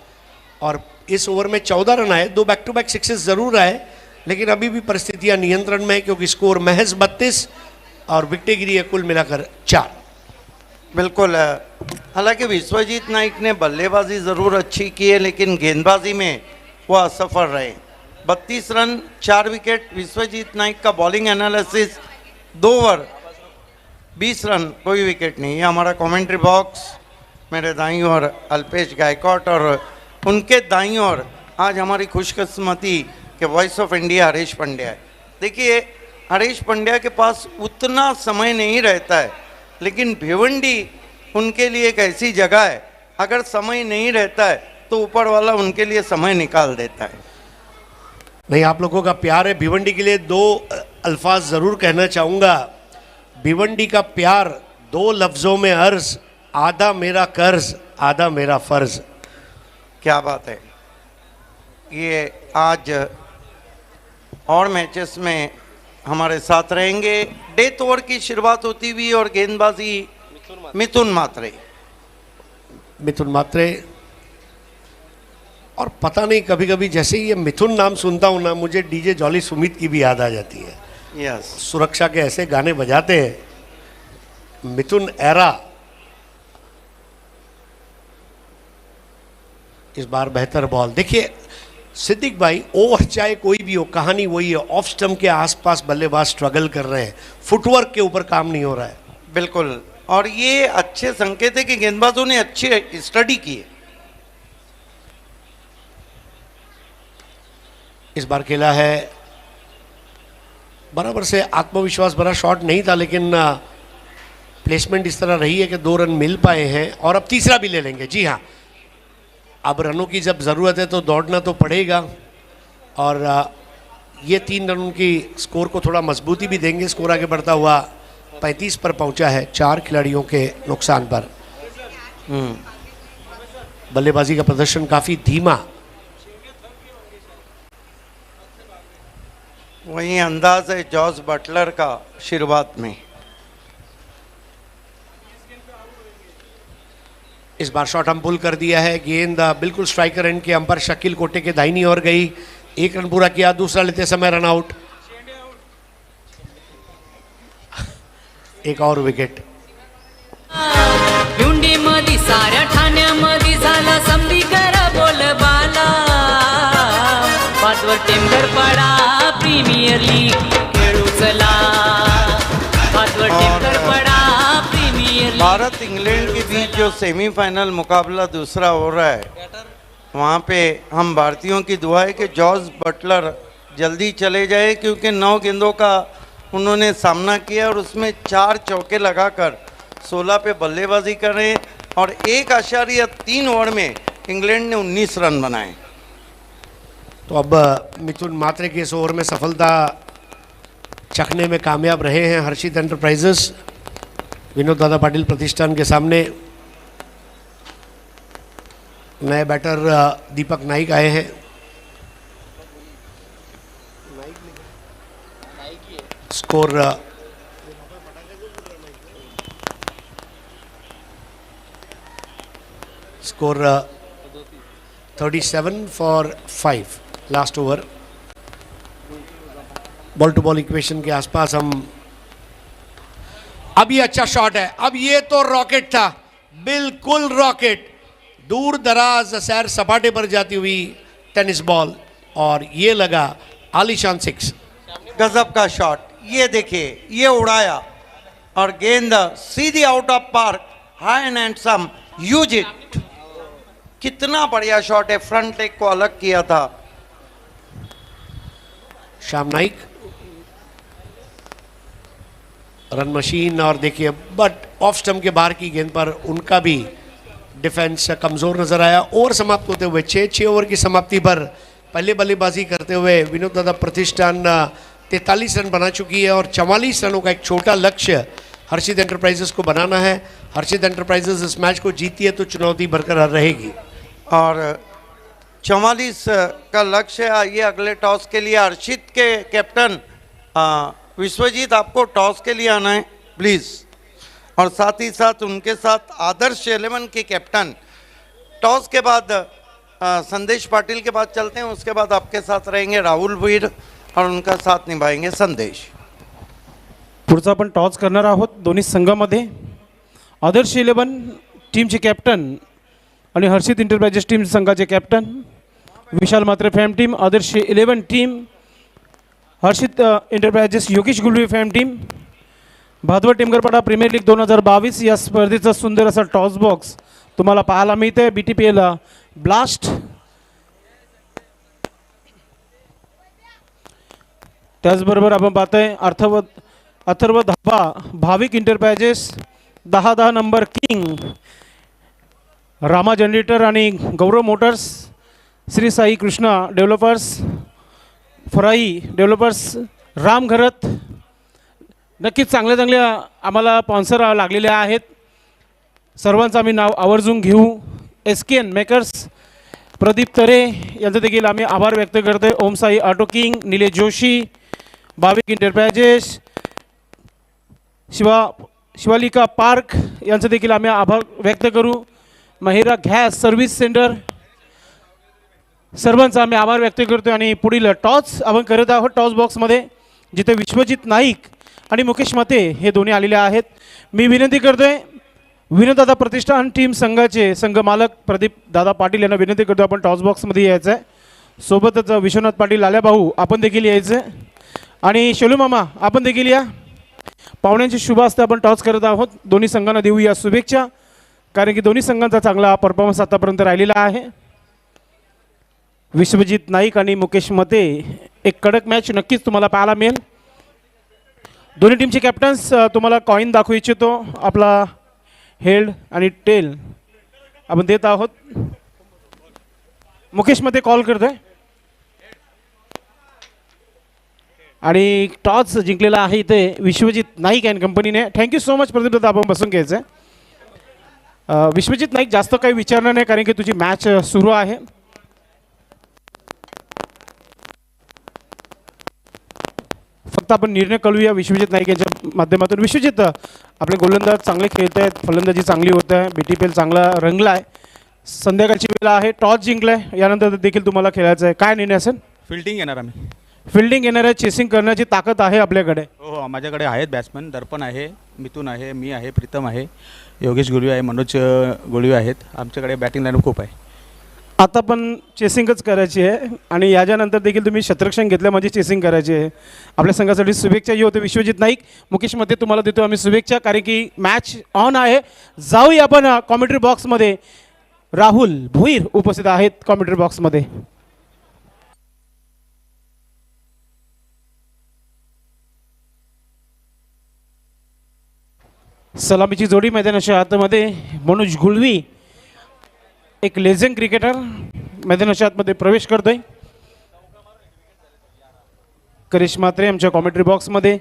और इस ओवर में 14 रन आए। 2 बैक टू बैक 6 जरूर आए, लेकिन अभी भी परिस्थितियां नियंत्रण में है क्योंकि स्कोर महज 32 और विकेटें गिरी है कुल मिलाकर 4। बिल्कुल, हालांकि विश्वजीत नाइक ने बल्लेबाजी ज़रूर अच्छी की है लेकिन गेंदबाजी में वो असफल रहे। 32 रन, 4 विकेट। विश्वजीत नाइक का बॉलिंग एनालिसिस 2 ओवर 20 रन, कोई विकेट नहीं। ये हमारा कमेंट्री बॉक्स, मेरे दाईं ओर अल्पेश गायकवाड और उनके दाईं ओर आज हमारी खुशकिस्मती कि voice of India Harish Pandya है। देखिए हरीश पंड्या के पास उतना समय नहीं रहता है, लेकिन भिवंडी उनके लिए एक ऐसी जगह है, अगर समय नहीं रहता है तो ऊपर वाला उनके लिए समय निकाल देता है। नहीं, आप लोगों का प्यार है भिवंडी के लिए। 2 अल्फाज ज़रूर कहना चाहूँगा। भिवंडी का प्यार 2 लफ्ज़ों में अर्ज, आधा मेरा कर्ज आधा मेरा फ़र्ज। क्या बात है। ये आज और मैचेस में हमारे साथ रहेंगे। डेथ ओवर की शुरुआत होती हुई और गेंदबाजी मिथुन मात्रे। और पता नहीं, कभी कभी जैसे ही ये मिथुन नाम सुनता हूँ ना, मुझे डीजे जॉली सुमित की भी याद आ जाती है। यस, सुरक्षा के ऐसे गाने बजाते हैं। मिथुन एरा। इस बार बेहतर बॉल। देखिए सिद्दीक भाई, ओवर चाहे कोई भी हो, कहानी वही है। ऑफ स्टंप के आसपास बल्लेबाज स्ट्रगल कर रहे हैं, फुटवर्क के ऊपर काम नहीं हो रहा है। बिल्कुल, और ये अच्छे संकेत है कि गेंदबाजों ने अच्छी स्टडी की है। इस बार खेला है बराबर से, आत्मविश्वास भरा शॉट नहीं था, लेकिन प्लेसमेंट इस तरह रही है कि 2 रन मिल पाए हैं और अब तीसरा भी ले लेंगे। जी हाँ, अब रनों की जब ज़रूरत है तो दौड़ना तो पड़ेगा और ये 3 रन की स्कोर को थोड़ा मजबूती भी देंगे। स्कोर आगे बढ़ता हुआ 35 पर पहुंचा है 4 खिलाड़ियों के नुकसान पर। बल्लेबाजी का प्रदर्शन काफ़ी धीमा। वही अंदाज है जॉस बटलर का शुरुआत में। इस बार शॉट हम पुल कर दिया है। गेंद बिल्कुल स्ट्राइकर एंड के अंपर शकील कोटे के दाहिनी ओर गई। 1 रन पूरा किया, दूसरा लेते समय रन आउट। एक और विकेट। भिवंडी मधी साऱ्या ठाण्यामध्ये झाला समधी करा बोलबाला। पाचवर टेंबर पडा, प्रीमियर लीग खेळू चला। भारत इंग्लैंड के बीच जो सेमीफाइनल मुकाबला दूसरा हो रहा है, वहाँ पे हम भारतीयों की दुआ है कि जॉर्ज बटलर जल्दी चले जाए, क्योंकि 9 गेंदों का उन्होंने सामना किया और उसमें 4 चौके लगाकर 16 पे बल्लेबाजी कर रहे हैं और 1.3 ओवर में इंग्लैंड ने 19 रन बनाए। तो अब मिथुन मात्रे के इस ओवर में सफलता चखने में कामयाब रहे हैं हर्षित एंटरप्राइजेस। विनोद दादा पाटिल प्रतिष्ठान के सामने नए बैटर दीपक नाइक आए हैं। Score score 37 for 5 last over. Ball to ball equation के आसपास हम। अब ये अच्छा शॉट है, अब ये तो रॉकेट था, बिल्कुल रॉकेट, दूर दराज सैर सपाटे पर जाती हुई टेनिस बॉल और ये लगा आलीशान 6। गजब का शॉट, ये देखिए, ये उड़ाया और गेंद सीधी out of park, high and handsome, use it. कितना बढ़िया शॉट है, फ्रंट लेग को अलग किया था। श्याम नाइक रन मशीन, और देखिए बट ऑफ स्टंप के बाहर की गेंद पर उनका भी डिफेंस कमज़ोर नजर आया। ओवर समाप्त होते हुए 6 ओवर की समाप्ति पर पहले बल्लेबाजी करते हुए विनोद दादा प्रतिष्ठान 43 रन बना चुकी है और 44 रनों का एक छोटा लक्ष्य हर्षित एंटरप्राइजेस को बनाना है। हर्षित एंटरप्राइजेस इस मैच को जीती है तो चुनौती बरकरार रहेगी। और 44 का लक्ष्य है। ये अगले टॉस के लिए हर्षित के कैप्टन विश्वजीत, आपको टॉस के लिए आना है प्लीज़, और साथ ही साथ उनके साथ आदर्श 11 के कैप्टन। टॉस के बाद संदेश पाटिल के बाद चलते हैं, उसके बाद आपके साथ रहेंगे राहुल वीर और उनका साथ निभाएंगे संदेश। पुढचा आपण टॉस करणार आहोत दोन्ही संघामध्ये। आदर्श 11 टीमचे कॅप्टन आणि हर्षित एंटरप्राइजेस टीम संघाचे captain Vishal Mhatre fam team, Adarsh 11 team, Harshit enterprises Yogesh Gulve fam team. Bhadwad Temgarpada premier league 2022 या स्पर्धेचा सुंदर असा टॉस बॉक्स तुम्हाला पाहायला मिळते। BTPL ब्लास्ट, त्याचबरोबर आपण पाहतोय Atharva dhaba Bhavik enterprises, 10 number king Rama generator आणि Gaurav motors, Shri Sai Krishna developers, Pharai developers, Ram Gharat. नक्कीच चांगल्या आम्हाला स्पॉन्सर लागलेले आहेत, सर्वांचं आम्ही नाव आवर्जून घेऊ। SKN मेकर्स, प्रदीप तरे यांचा देखील आम्ही आभार व्यक्त करतोय। Om Sai auto king, Nilesh Joshi, Bhavik enterprises, Shivalika park यांचा देखील आम्ही आभार व्यक्त करू। महिरा गॅस सर्व्हिस सेंटर, सर्वांचा आम्ही आभार व्यक्त करतोय। आणि पुढील टॉस आपण करत आहोत टॉस बॉक्समध्ये, जिथे विश्वजित नाईक आणि मुकेश मते हे दोन्ही आलेले आहेत। मी विनंती करतोय विनोद दादा प्रतिष्ठान टीम संघाचे संघ मालक प्रदीप दादा पाटील यांना विनंती करतो आपण टॉस बॉक्समध्ये यायचं आहे। सोबतच विश्वनाथ पाटील लाल्या भाऊ आपण देखील यायचं आहे आणि शेलू मामा आपण देखील या। पाहुण्यांची शुभ हस्ते आपण टॉस करत आहोत। दोन्ही संघांना देऊया शुभेच्छा, कारण की दोन्ही संघांचा चांगला परफॉर्मन्स आतापर्यंत राहिलेला आहे। विश्वजित नाईक आणि मुकेश मते, एक कडक मॅच नक्कीच तुम्हाला पाहायला मिळेल। दोन्ही टीमचे कॅप्टन्स तुम्हाला कॉइन दाखवू इच्छितो, आपला हेड आणि टेल आपण देत आहोत। मुकेश मते कॉल करतोय आणि टॉस जिंकलेला आहे इथे विश्वजित नाईक अँड कंपनीने। थँक्यू सो मच प्रदीप दादा, आपण बसून घ्यायचं आहे। विश्वजित नाईक जास्त काही विचारणार नाही, कारण की तुझी मॅच सुरू आहे। फक्त आपण निर्णय कळूया विश्वजित नाईक यांच्या माध्यमातून। विश्वजित, आपले गोलंदाज चांगले खेळत आहेत, फलंदाजी चांगली होत आहे, BTPL चांगला रंगला आहे, संध्याकाळची वेळ आहे, टॉस जिंकलाय, यानंतर देखील तुम्हाला खेळायचं आहे, काय निर्णय असेल? फील्डिंग येणार आम्ही। फील्डिंग येणार आहे, चेसिंग करण्याची ताकद आहे आपल्याकडे? हो, माझ्याकडे आहेत बॅट्समन, दर्पण आहे, मिथुन आहे, मी आहे, प्रीतम आहे, योगेश गुलवे आहे, मनोज गुलवे आहेत। आमच्याकडे बॅटिंग लाईनअप खूप आहे। आता पण चेसिंगच करायची आहे आणि याच्यानंतर देखील तुम्ही शतरक्षण घेतलं म्हणजे चेसिंग करायची आहे. आपल्या संघासाठी शुभेच्छा. हे होते विश्वजित नाईक. मुकेश मध्ये तुम्हाला देतो आम्ही शुभेच्छा, कारण की मॅच ऑन आहे. जाऊया आपण कॉमेंट्री बॉक्समध्ये. राहुल भोईर उपस्थित आहेत कॉमेंट्री बॉक्समध्ये. सलामीची जोडी मैदानाच्या आतमध्ये. मनोज घुलवी एक लेजेंड क्रिकेटर मैदानाच्या आतमध्ये प्रवेश करतोय. करिश म्हात्रे आमच्या कॉमेंट्री बॉक्समध्ये.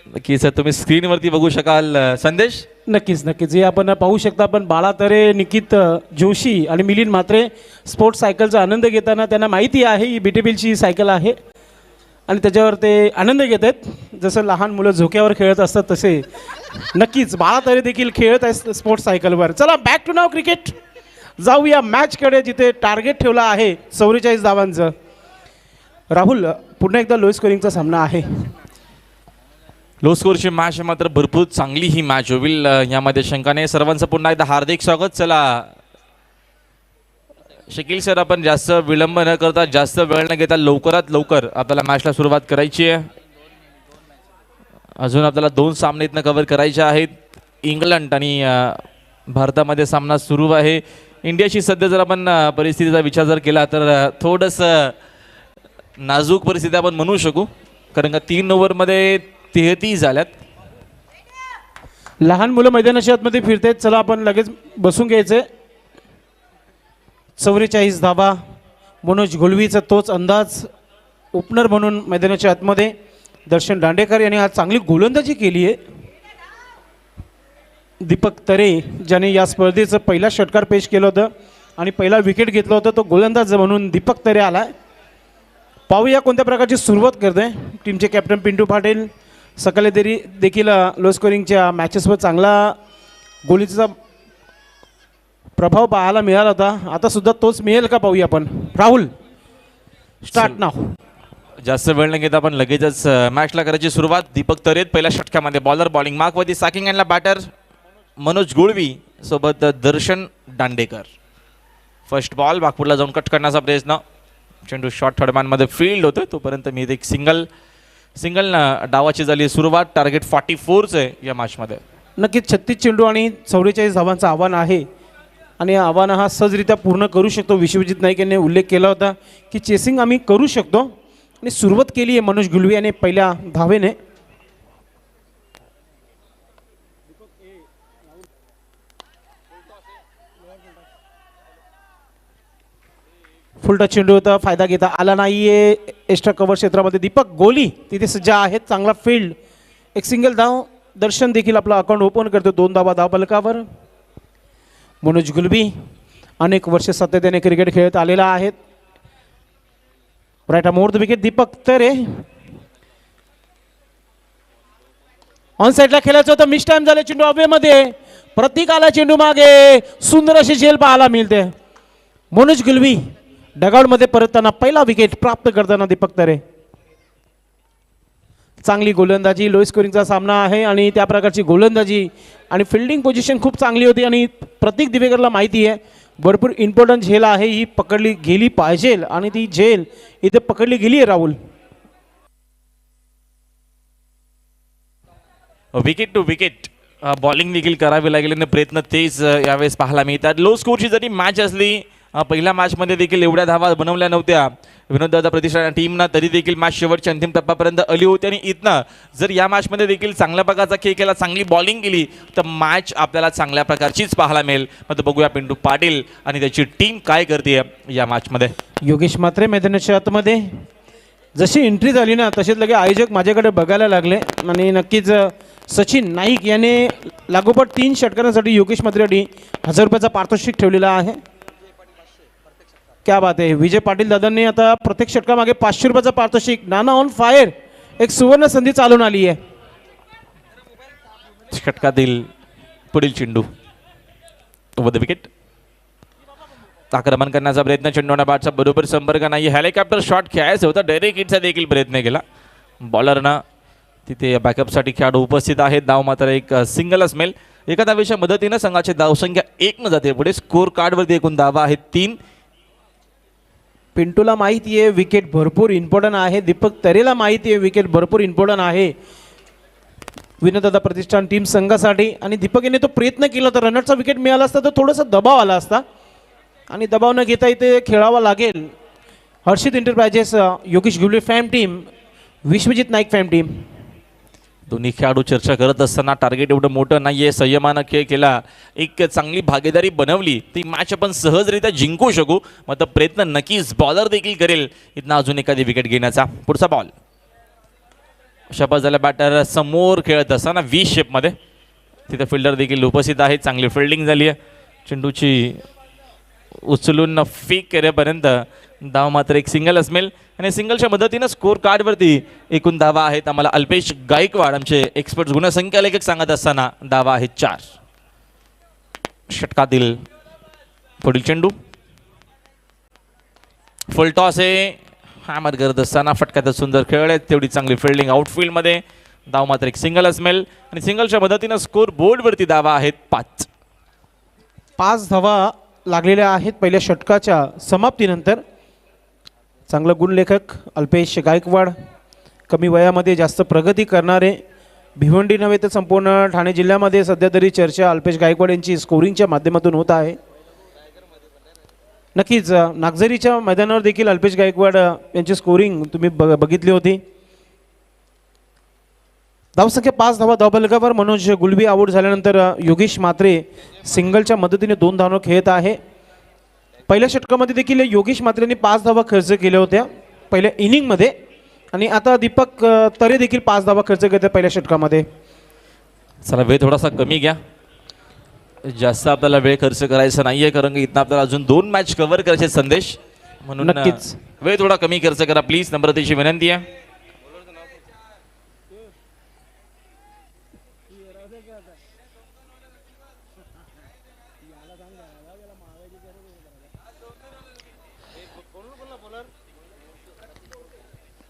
नक्कीच तुम्ही स्क्रीनवरती बघू शकाल संदेश. नक्कीच नक्कीच हे आपण पाहू शकता. आपण बाळा तरे, निकित जोशी आणि मिलिंद म्हात्रे स्पोर्ट्स सायकलचा आनंद घेताना त्यांना माहिती आहे ही बीटीबीलची सायकल आहे आणि त्याच्यावर ते आनंद घेत आहेत. जसं लहान मुलं झोक्यावर खेळत असतात तसे नक्कीच बाळा तरे देखील खेळत आहेत स्पोर्ट्स सायकलवर. चला बॅक टू नाव क्रिकेट. जाऊया मॅचकडे, जिथे टार्गेट ठेवला आहे 44 धावांचं. राहुल, पुन्हा एकदा लो स्कोरिंगचा सामना आहे. लो स्कोरची मॅच मात्र भरपूर चांगली ही मॅच होईल यामध्ये शंका नाही. सर्वांचं पुन्हा एकदा हार्दिक स्वागत. चला शकील सर, आपण जास्त विलंब न करता, जास्त वेळ न घेता लवकरात लवकर आपल्याला मॅचला सुरुवात करायची आहे. अजून आपल्याला 2 सामने इथनं कव्हर करायचे आहेत. इंग्लंड आणि भारतामध्ये सामना सुरू आहे. इंडियाची सध्या जर आपण परिस्थितीचा विचार जर केला तर थोडंसं नाजूक परिस्थिती आपण म्हणू शकू, कारण का 3 ओव्हरमध्ये 33 झाल्यात. लहान मुलं मैदानाच्या आतमध्ये फिरतात. चला आपण लगेच बसून घ्यायचं. 44 धावा. मनोज घोलवीचा तोच अंदाज. ओपनर म्हणून मैदानाच्या आतमध्ये दर्शन दांडेकर यांनी आज चांगली गोलंदाजी केली आहे. दीपक तरे ज्याने या स्पर्धेचं पहिला षटकार पेश केलं होतं आणि पहिला विकेट घेतला होता, तो गोलंदाज म्हणून दीपक तरे आला आहे. पाहूया कोणत्या प्रकारची सुरुवात करते टीमचे कॅप्टन पिंटू पाटील. सकाळी तरी देखील लो स्कोरिंगच्या मॅचेसवर चांगला गोलीचा प्रभाव पाहायला मिळाला होता. आता सुद्धा तोच मिळेल का पाहूया आपण. राहुल, स्टार्ट नाव. जास्त वेळ न घेता आपण लगेचच मॅचला करायची सुरुवात. दीपक तरेत पहिल्या षटकामध्ये बॉलर, बॉलिंग मार्कवरती साकिंग अँडला बॅटर मनोज गुळवी सोबत दर्शन दांडेकर. फर्स्ट बॉल बागपूरला जाऊन कट करण्याचा प्रयत्न. चेंडू शॉर्ट थर्डमॅनमध्ये फील्ड होतोय तोपर्यंत मी एक सिंगल डावाची झाली सुरुवात. टार्गेट 44चं आहे या मॅचमध्ये. नक्कीच 36 चेंडू आणि 44 धावांचं आव्हान आहे आणि आव्हान हा सहजरित्या पूर्ण करू शकतो. विश्वजित नाईक यांनी उल्लेख केला होता की चेसिंग आम्ही करू शकतो आणि सुरुवात केली आहे मनोज गुलवी याने पहिल्या धावेने. फुलटा चेंडू होता, फायदा घेता आला नाहीये. एक्स्ट्रा कव्हर क्षेत्रामध्ये दीपक गोली तिथे सज्ज आहेत. चांगला फील्ड, एक सिंगल धाव. दर्शन देखील आपला अकाउंट ओपन करतो. 2 धावा धावफलकावर. मनोज गुलवी अनेक वर्ष सातत्याने क्रिकेट खेळत आलेला आहेत. Right more the wicket. Deepak Tare on साईडला खेळायचं होतं, मिस टाइम झाले. चेंडू अवेमध्ये. प्रतीकाला चेंडू मागे. सुंदर अशी झेल पाहायला मिळते. मनोज गुलवी डगआउटमध्ये परतताना पहिला विकेट प्राप्त करताना दीपक तरे. चांगली गोलंदाजी. लो स्कोरिंगचा सामना आहे आणि त्या प्रकारची गोलंदाजी आणि फिल्डिंग पोझिशन खूप चांगली होती आणि प्रतीक दिवेकरला माहिती आहे भरपूर इम्पॉर्टंट झेल आहे ही, पकडली गेली पाहिजे आणि ती झेल इथे पकडली गेली आहे. Rahul, wicket to wicket bowling देखील करावी लागेल आणि प्रयत्न तेच यावेळेस पाहायला मिळतात. लो स्कोरची जरी मॅच असली, पहिल्या मॅचमध्ये देखील एवढ्या धावा बनवल्या नव्हत्या विनोददादा प्रतिष्ठान टीमनं, तरी देखील मॅच शेवटच्या अंतिम टप्प्यापर्यंत आली होती. आणि इथनं जर या मॅचमध्ये देखील चांगल्या प्रकारचा खेळ केला, चांगली बॉलिंग केली तर मॅच आपल्याला चांगल्या प्रकारचीच पाहायला मिळेल. मग बघूया पिंटू पाटील आणि त्याची टीम काय करते या मॅचमध्ये. योगेश म्हात्रे मैदानाच्या आतमध्ये. जशी एंट्री झाली ना तसेच लगे आयोजक माझ्याकडे बघायला लागले आणि नक्कीच सचिन नाईक याने लागोपाठ 3 षटकारांसाठी योगेश म्हात्रेसाठी 1000 रुपयाचा पारितोषिक ठेवलेला आहे. क्या बात आहे. विजय पाटील दादांनी आता प्रत्येक षटकामागे 500 रुपयाचा पारितोषिक. नाना ऑन फायर एक सुवर्ण संधी चालून आली आहे. षटकातील पुढील चेंडू ओव्हर द विकेट. आक्रमण करण्याचा प्रयत्न, चेंडूना बॅटचा बरोबर संपर्क नाही. हेलिकॉप्टर शॉट खेळायचं होतं, डायरेक्ट हिटचा देखील प्रयत्न केला बॉलरनं. तिथे बॅकअपसाठी खेळाडू उपस्थित आहेत. धाव मात्र एक सिंगलच मिळेल. एका धावेच्या मदतीनं संघाची धावसंख्या 1 न जाते पुढे. स्कोर कार्डवरती एकूण धावा आहेत 3. पिंटूला माहिती आहे विकेट भरपूर इम्पॉर्टंट आहे. दीपक तरेला माहिती आहे विकेट भरपूर इम्पॉर्टंट आहे विनोददादा प्रतिष्ठान टीम संघासाठी. आणि दीपक याने तो प्रयत्न केला तर रनरचा विकेट मिळाला असता तर थोडासा दबाव आला असता आणि दबाव न घेता इथे खेळावा लागेल. Harshit enterprises, Yogesh Gulve fam team, Vishwajit Naik fam team. दोन्ही खेळाडू चर्चा करत असताना टार्गेट एवढं मोठं नाही आहे, संयमानं खेळ केला, एक चांगली भागीदारी बनवली, ती मॅच आपण सहजरित्या जिंकू शकू. मात्र प्रयत्न नक्कीच बॉलर देखील करेल इथनं अजून एखादी विकेट घेण्याचा. पुढचा बॉल. शपथ झाला बॅटर समोर खेळत असताना व्ही शेपमध्ये. तिथे फिल्डर देखील उपस्थित आहेत. चांगली फिल्डिंग झाली आहे. चेंडूची उचलून फेक करेपर्यंत धाव मात्र एक सिंगलच मिळेल. आणि सिंगलच्या मदतीनं स्कोर कार्डवरती एकूण धावा आहेत आम्हाला अल्पेश गायकवाड आमचे एक्सपर्ट गुणसंख्या लेखक सांगत असताना धावा आहेत 4. षटकातील पुढील चेंडू फुल टॉस आहे. हॅमर करत असताना फटक्यात सुंदर खेळ आहे. तेवढी चांगली फिल्डिंग आउटफील्डमध्ये. धाव मात्र एक सिंगलच मिळेल. आणि सिंगलच्या मदतीनं स्कोर बोर्डवरती धावा आहेत 5. 5 धावा लागलेल्या आहेत पहिल्या षटकाच्या समाप्तीनंतर. चांगलं गुणलेखक अल्पेश गायकवाड, कमी वयामध्ये जास्त प्रगती करणारे, भिवंडी नव्हे तर संपूर्ण ठाणे जिल्ह्यामध्ये सध्या तरी चर्चा अल्पेश गायकवाड यांची स्कोरिंगच्या माध्यमातून होत आहे. नक्कीच नागझरीच्या मैदानावर देखील अल्पेश गायकवाड यांची स्कोरिंग तुम्ही बघितली होती. धावसंख्या 5 धावा धावफलकावर. मनोज गुलबी आऊट झाल्यानंतर योगेश मात्रे सिंगलच्या मदतीने 2 धावा खेळत आहे. पहिल्या षटकामध्ये देखील योगेश मात्रेंनी 5 धावा खर्च केल्या होत्या पहिल्या इनिंगमध्ये. आणि आता दीपक तरे देखील 5 धावा खर्च करतात पहिल्या षटकामध्ये. चला वेळ थोडासा कमी घ्या, जास्त आपल्याला वेळ खर्च करायचा नाहीये, कारण की इथं आपल्याला अजून 2 मॅच कव्हर करायचे संदेश, म्हणून नक्कीच वेळ थोडा कमी खर्च करा प्लीज, नम्रतेची विनंती आहे.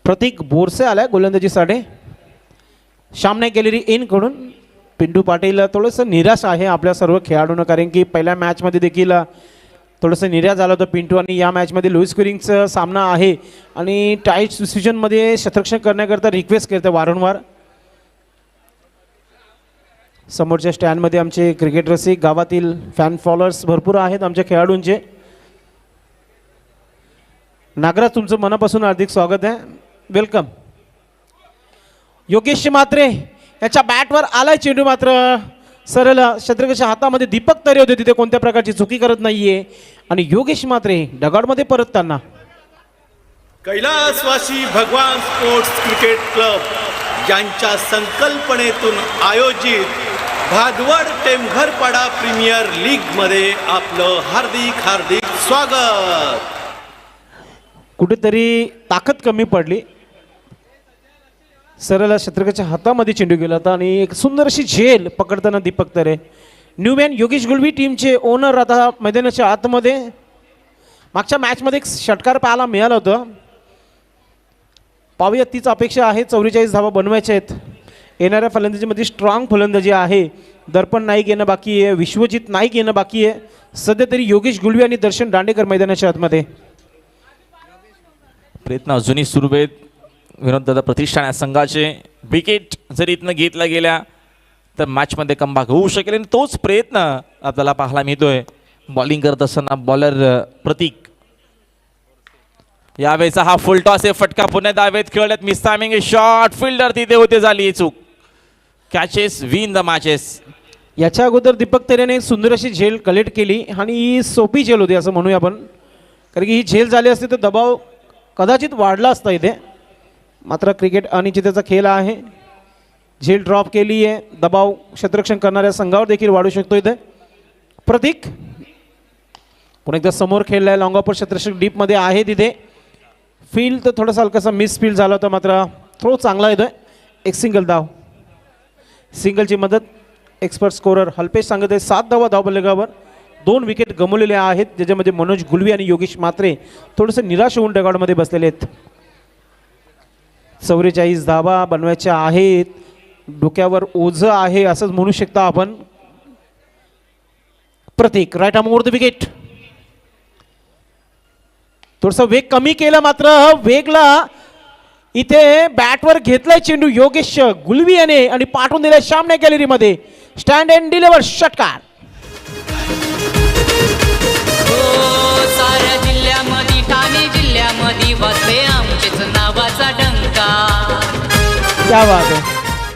प्रतीक बोरसे आलाय गोलंदाजीसाठी. सामने गॅलरी इन कडून पिंटू पाटील थोडंसं निराश आहे आपल्या सर्व खेळाडूंना, कारण की पहिल्या मॅचमध्ये देखील थोडंसं निराश झालं होतं पिंटू. आणि या मॅचमध्ये लो स्कोरिंगचा सामना आहे आणि टाईट सिच्युएशनमध्ये शतरक्षण करण्याकरता रिक्वेस्ट करते वारंवार. समोरच्या स्टँडमध्ये आमचे क्रिकेट रसिक, गावातील फॅन फॉलोअर्स भरपूर आहेत आमच्या खेळाडूंचे. नागराज, तुमचं मनापासून हार्दिक स्वागत आहे, वेलकम. योगेश मात्रे याच्या बॅटवर आलाय चेंडू, मात्र सरळ शत्रुघ्नच्या हातामध्ये. दीपक तरे होते तिथे, कोणत्या प्रकारची चुकी करत नाहीये. आणि योगेश मात्रे डगआउटमध्ये परतताना. कैलासवासी भगवान स्पोर्ट्स क्रिकेट क्लब यांच्या संकल्पनेतून आयोजित भादवड टेमघरपाडा प्रीमियर लीग मध्ये आपलं हार्दिक हार्दिक स्वागत. कुठेतरी ताकद कमी पडली, सरळ शत्रुघ्नच्या हातामध्ये चेंडू गेला होता आणि एक सुंदर अशी झेल पकडताना दीपक तरे. न्यूमॅन योगेश गुलवी टीमचे ओनर आता मैदानाच्या आतमध्ये. मागच्या मॅचमध्ये एक षटकार पाहायला मिळालं होतं, पाहूया तीच अपेक्षा आहे. 44 धावा बनवायच्या आहेत. येणाऱ्या फलंदाजीमध्ये स्ट्रॉंग फलंदाजी आहे. दर्पण नाईक येणं बाकी आहे, विश्वजित नाईक येणं बाकी आहे. सध्या तरी योगेश गुलवी आणि दर्शन दांडेकर मैदानाच्या आतमध्ये. प्रयत्न अजूनही सुरू आहेत विनोददादा प्रतिष्ठान या संघाचे. विकेट जर इथनं घेतला गेल्या तर मॅचमध्ये कमबॅक होऊ शकेल, आणि तोच प्रयत्न आपल्याला पाहायला मिळतोय. बॉलिंग करत असताना बॉलर प्रतीक. यावेळेचा हा फुल टॉस आहे, फटका पुन्हा दावेत खेळण्यात मिस टायमिंग आहे. शॉर्ट फिल्डर तिथे होते, झाली चूक. Catches win the matches. याच्या अगोदर दीपक तरेने सुंदर अशी झेल कलेक्ट केली आणि ही सोपी झेल होती असं म्हणूया आपण, कारण की ही झेल झाली असती तर दबाव कदाचित वाढला असता इथे. मात्र क्रिकेट अनिश्चिततेचा खेळ आहे. झेल ड्रॉप केली आहे, दबाव क्षेत्ररक्षण करणाऱ्या संघावर देखील वाढू शकतो इथे. प्रतीक पुन्हा एकदा समोर खेळला आहे. लॉंग ऑपर क्षेत्ररक्षक डीपमध्ये आहे तिथे. फील्ड तर थोडासा हलकासा मिस फील्ड झाला होता, मात्र थ्रो चांगला येतोय, एक सिंगल धाव. सिंगलची मदत एक्सपर्ट स्कोरर अल्पेश सांगत आहे. 7 धावा धावफलकावर. 2 विकेट गमावलेले आहेत, ज्याच्यामध्ये मनोज गुलवी आणि योगेश म्हात्रे थोडंसं निराश होऊन डगआउटमध्ये बसलेले आहेत. 44 धावा बनवायच्या आहेत. डोक्यावर ओझं आहे असंच म्हणू शकता आपण. Prateek right arm over the wicket. थोडसा वेग कमी केला, मात्र वेगला इथे बॅटवर घेतलाय चेंडू योगेश गुलवी याने आणि पाठवून दिलाय सामने गॅलरीमध्ये. स्टँड अँड डिलिव्हर षटकार. साऱ्या जिल्ह्यामध्ये ठाणे जिल्ह्यामध्ये वाजते आमचेच नावाचा डंका. क्या बात आहे.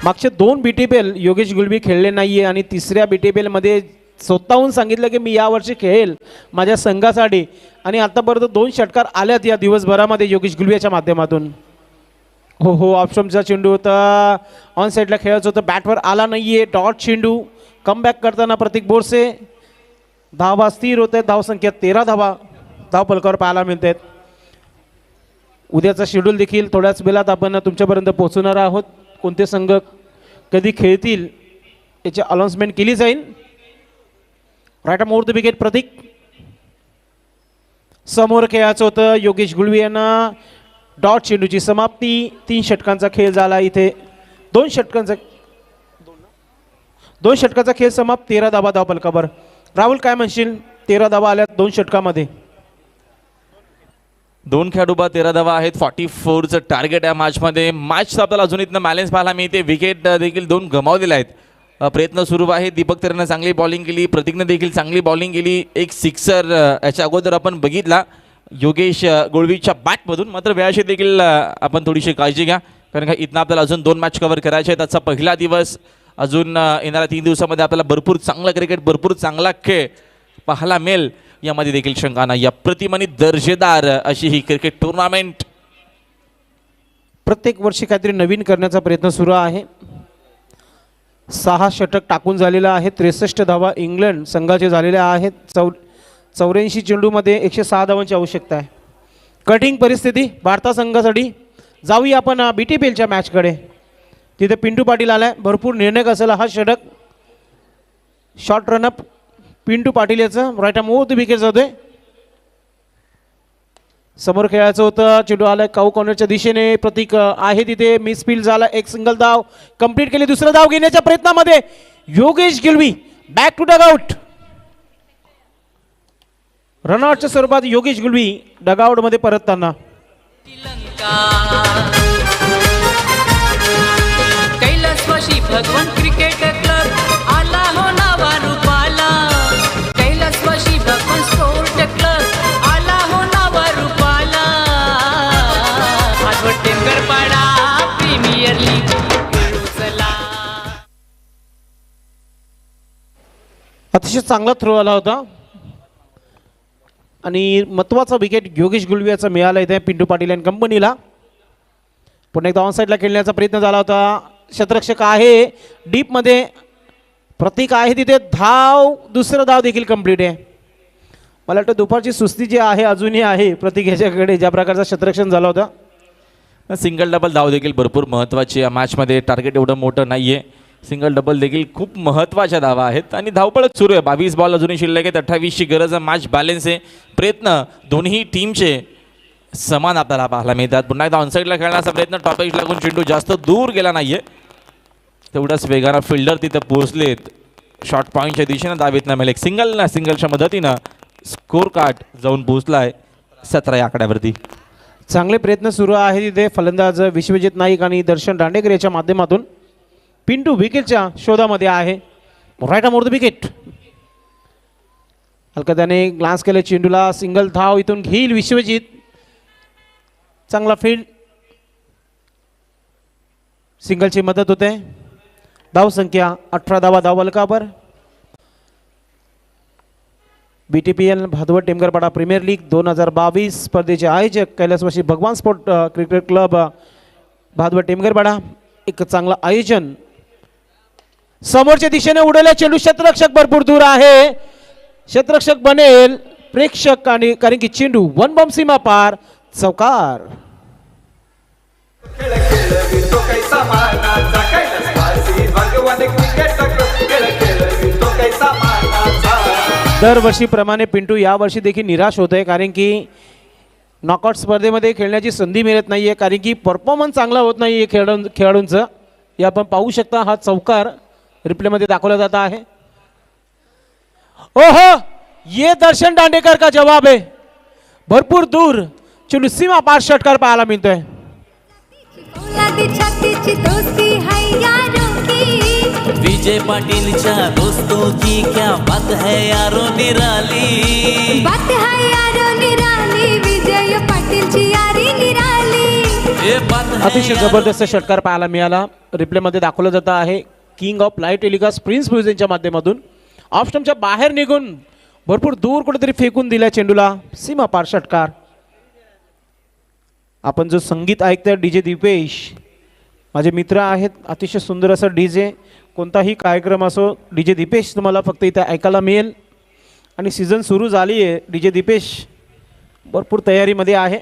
मागचे 2 BTPL योगेश गुलवी खेळले नाहीये आणि तिसऱ्या BTPL मध्ये स्वतःहून सांगितलं की मी यावर्षी खेळेल माझ्या संघासाठी आणि आतापर्यंत 2 षटकार आल्यात या दिवसभरामध्ये योगेश गुलवीच्या माध्यमातून. हो ऑप्शनचा चेंडू होता, ऑन साईडला खेळायचं होतं, बॅटवर आला नाहीये. डॉट चेंडू. कमबॅक करताना प्रतीक बोरसे. धावा स्थिर होत आहेत. धावसंख्या 13 धावा धावफलकावर पाहायला मिळत आहेत. उद्याचा शेड्यूल देखील थोड्याच वेळात आपण तुमच्यापर्यंत पोहोचवणार आहोत. कोणते संघ कधी खेळतील याची अनाउन्समेंट केली जाईल. Right arm over the wicket Prateek. समोर खेळायचं होतं योगेश गुलवी यांना. डॉट चेंडूची समाप्ती. 3 षटकांचा खेळ झाला इथे. 2 षटकाचा खेळ समाप्त. 13 धावा धावफलकावर. राहुल काय म्हणशील? 13 धावा आल्या 2 षटकामध्ये. 2 खेळाडू बाद 13 धावा आहेत. 44चं टार्गेट या मॅचमध्ये. मॅच आपल्याला अजून इथनं बॅलन्स पाहायला मिळते. विकेट देखील 2 गमावलेले आहेत. प्रयत्न सुरू आहे. दीपक तेरेनं चांगली बॉलिंग केली, प्रतीकनं देखील चांगली बॉलिंग केली. एक सिक्सर याच्या अगोदर आपण बघितला योगेश गुलवीच्या बॅटमधून. मात्र वेळाशी देखील आपण थोडीशी काळजी घ्या, कारण का इथनं आपल्याला अजून 2 मॅच कव्हर करायचे आहेत. आजचा पहिला दिवस. अजून येणाऱ्या 3 दिवसामध्ये आपल्याला भरपूर चांगलं क्रिकेट, भरपूर चांगला खेळ पाहायला मिळेल यामध्ये देखील शंका नाही. अप्रतिम आणि दर्जेदार अशी ही क्रिकेट टुर्नामेंट. प्रत्येक वर्षी काहीतरी नवीन करण्याचा प्रयत्न सुरू आहे. 6 षटक टाकून झालेला आहे. 63 धावा इंग्लंड संघाचे झालेल्या आहेत. 84 चेंडूमध्ये 106 धावांची आवश्यकता आहे. कठीण परिस्थिती भारता संघासाठी. जाऊया आपण BTPLच्या मॅचकडे. तिथे पिंटू पाटील आलाय. भरपूर निर्णय असेल हा षटक. शॉर्ट रनअप पिंटू पाटील याचं. Right arm over the wicket जातोय. समोर खेळायचं होतं. चेंडू आलाय काऊ कॉर्नरच्या दिशेने. प्रतीक आहे तिथे. मिसफील्ड झाला. एक सिंगल धाव कंप्लीट केली. दुसरा धाव घेण्याच्या प्रयत्नामध्ये Yogesh Gulvi back to dugout. रनआउटच्या स्वरूपात योगेश गुलवी डगआउटमध्ये परतताना. कैलासवासी भगवान क्रिकेट क्लब आला हो नावा रूपाला. कैलासवासी भगवान स्पोर्ट क्लब आला हो नावा रूपाला. भादवड टेमघरपाडा प्रीमियर लीग चला. अतिशय चांगला थ्रो आला होता आणि महत्त्वाचा विकेट योगेश गुलवी याचा मिळाला इथे पिंटू पाटील अँड कंपनीला. पुन्हा एकदा ऑन साईडला खेळण्याचा प्रयत्न झाला होता. क्षेत्ररक्षक आहे डीपमध्ये. प्रतीक आहे तिथे. धाव. दुसरं धाव देखील कंप्लीट आहे. मला वाटतं दुपारची सुस्ती जी आहे अजूनही आहे प्रतीक याच्याकडे, ज्या प्रकारचा क्षेत्ररक्षण झाला होता. सिंगल डबल धाव देखील भरपूर महत्त्वाची. या मॅचमध्ये टार्गेट एवढं मोठं नाही आहे. सिंगल डबल देखील खूप महत्त्वाच्या धावा आहेत आणि धावपळच सुरू आहे. 22 बॉल अजूनही शिल्लक आहेत. 28ची गरज आहे. मॅच बॅलन्स आहे. प्रयत्न दोन्ही टीमचे समान आपल्याला पाहायला मिळतात. पुन्हा एकदा ऑनसाईडला खेळण्याचा प्रयत्न. टॉपिक लागून चेंडू जास्त दूर गेला नाही आहे. तेवढाच वेगानं फिल्डर तिथे पोहोचलेत. शॉर्ट पॉईंटच्या दिशेनं दावेतनं मिळेल. सिंगलच्या मदतीनं स्कोर कार्ड जाऊन पोहोचला आहे 17 या आकड्यावरती. चांगले प्रयत्न सुरू आहे तिथे. फलंदाज विश्वजित नाईक आणि दर्शन दांडेकर याच्या माध्यमातून. पिंटू विकेटच्या शोधामध्ये आहे. Right arm over the wicket. हलका त्याने ग्लान्स केले चेंडूला. सिंगल धाव इथून घेईल विश्वजित. चांगला फील्ड. सिंगलची मदत होते. धावसंख्या 18 धावा धावफलकावर. BTPL भादवड टेमघरपाडा प्रीमियर लीग 2022 स्पर्धेचे आयोजक कैलासवासी भगवान स्पोर्ट क्रिकेट क्लब भादवड टेमघरपाडा. एक चांगलं आयोजन. समोरच्या दिशेने उडवल्या चेंडू. क्षेत्ररक्षक भरपूर दूर आहे. क्षेत्ररक्षक बनेल प्रेक्षक आणि कारण की चेंडू 1 बॉम्ब सीमा पार. चौकार. खेळ खेळवितो कैसा मानाचा कैलासवासी भगवान क्रिकेट खेळ खेळवितो कैसा मानाचा. दरवर्षीप्रमाणे पिंटू यावर्षी देखील निराश होत आहे, कारण की नॉकआउट स्पर्धेमध्ये खेळण्याची संधी मिळत नाही आहे, कारण की परफॉर्मन्स चांगला होत नाही आहे खेळाडूंचं. हे आपण पाहू शकता, हा चौकार रिप्लेमध्ये दाखवला जात आहे. ओहो, ये दर्शन दांडेकर का जवाब है. भरपूर दूर चलो सीमा पार षटकार पाहायला मिळतोय. फौलादी छातीची दोस्ती है यारों की. विजय पाटीलच्या दोस्तों की क्या बात है यारो निराली. बात है यारों निराली. विजय पाटीलची यारी निराली. ये बात है अतिशय जबरदस्त षटकार पाहायला मिळाला. रिप्लेमध्ये दाखवलं जात आहे. King of light telecast prince म्युझिकच्या माध्यमातून ऑफ स्टंपच्या बाहेर निघून भरपूर दूर कुठेतरी फेकून दिल्या चेंडूला. सीमा पार षटकार. आपण जो संगीत ऐकतोय डीजे दीपेश माझे मित्र आहेत. अतिशय सुंदर असं डीजे. कोणताही कार्यक्रम असो डीजे दीपेश तुम्हाला फक्त इथे ऐकायला मिळेल. आणि सीझन सुरू झाली आहे. डीजे दीपेश भरपूर तयारीमध्ये आहे.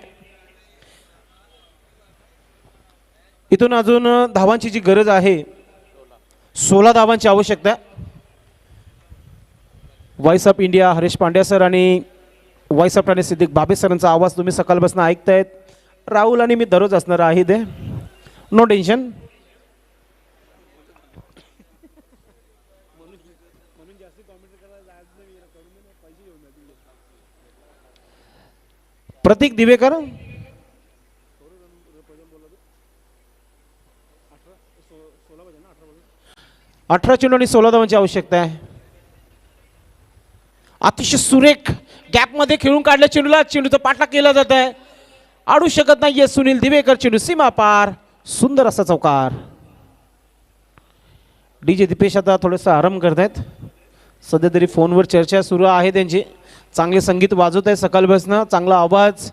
इथून अजून धावांची जी गरज आहे 16 धावांची आवश्यकता. Voice of India Harish Pandya sir आणि व्हॉइस ऑफ ठाणे सिद्दीक बाबे सरांचा आवाज तुम्ही सकाळपासून ऐकतायत. राहुल आणि मी दररोज असणार आहे ते, नो टेन्शन. प्रतीक दिवेकर 18 चेंडू आणि 16 धावांची आवश्यकता आहे. अतिशय सुरेख गॅपमध्ये खेळून काढल्या चेंडूला. चेंडूचा पाठलाग केला जात आहे. आडू शकत नाहीये सुनील दिवेकर. चेंडू सीमा पार. सुंदर असा चौकार. डीजे दीपेश आता थोडंसं आराम करतायत. सध्या तरी फोनवर चर्चा सुरू आहे त्यांची. चांगले संगीत वाजवत आहे सकाळपासून. चांगला आवाज.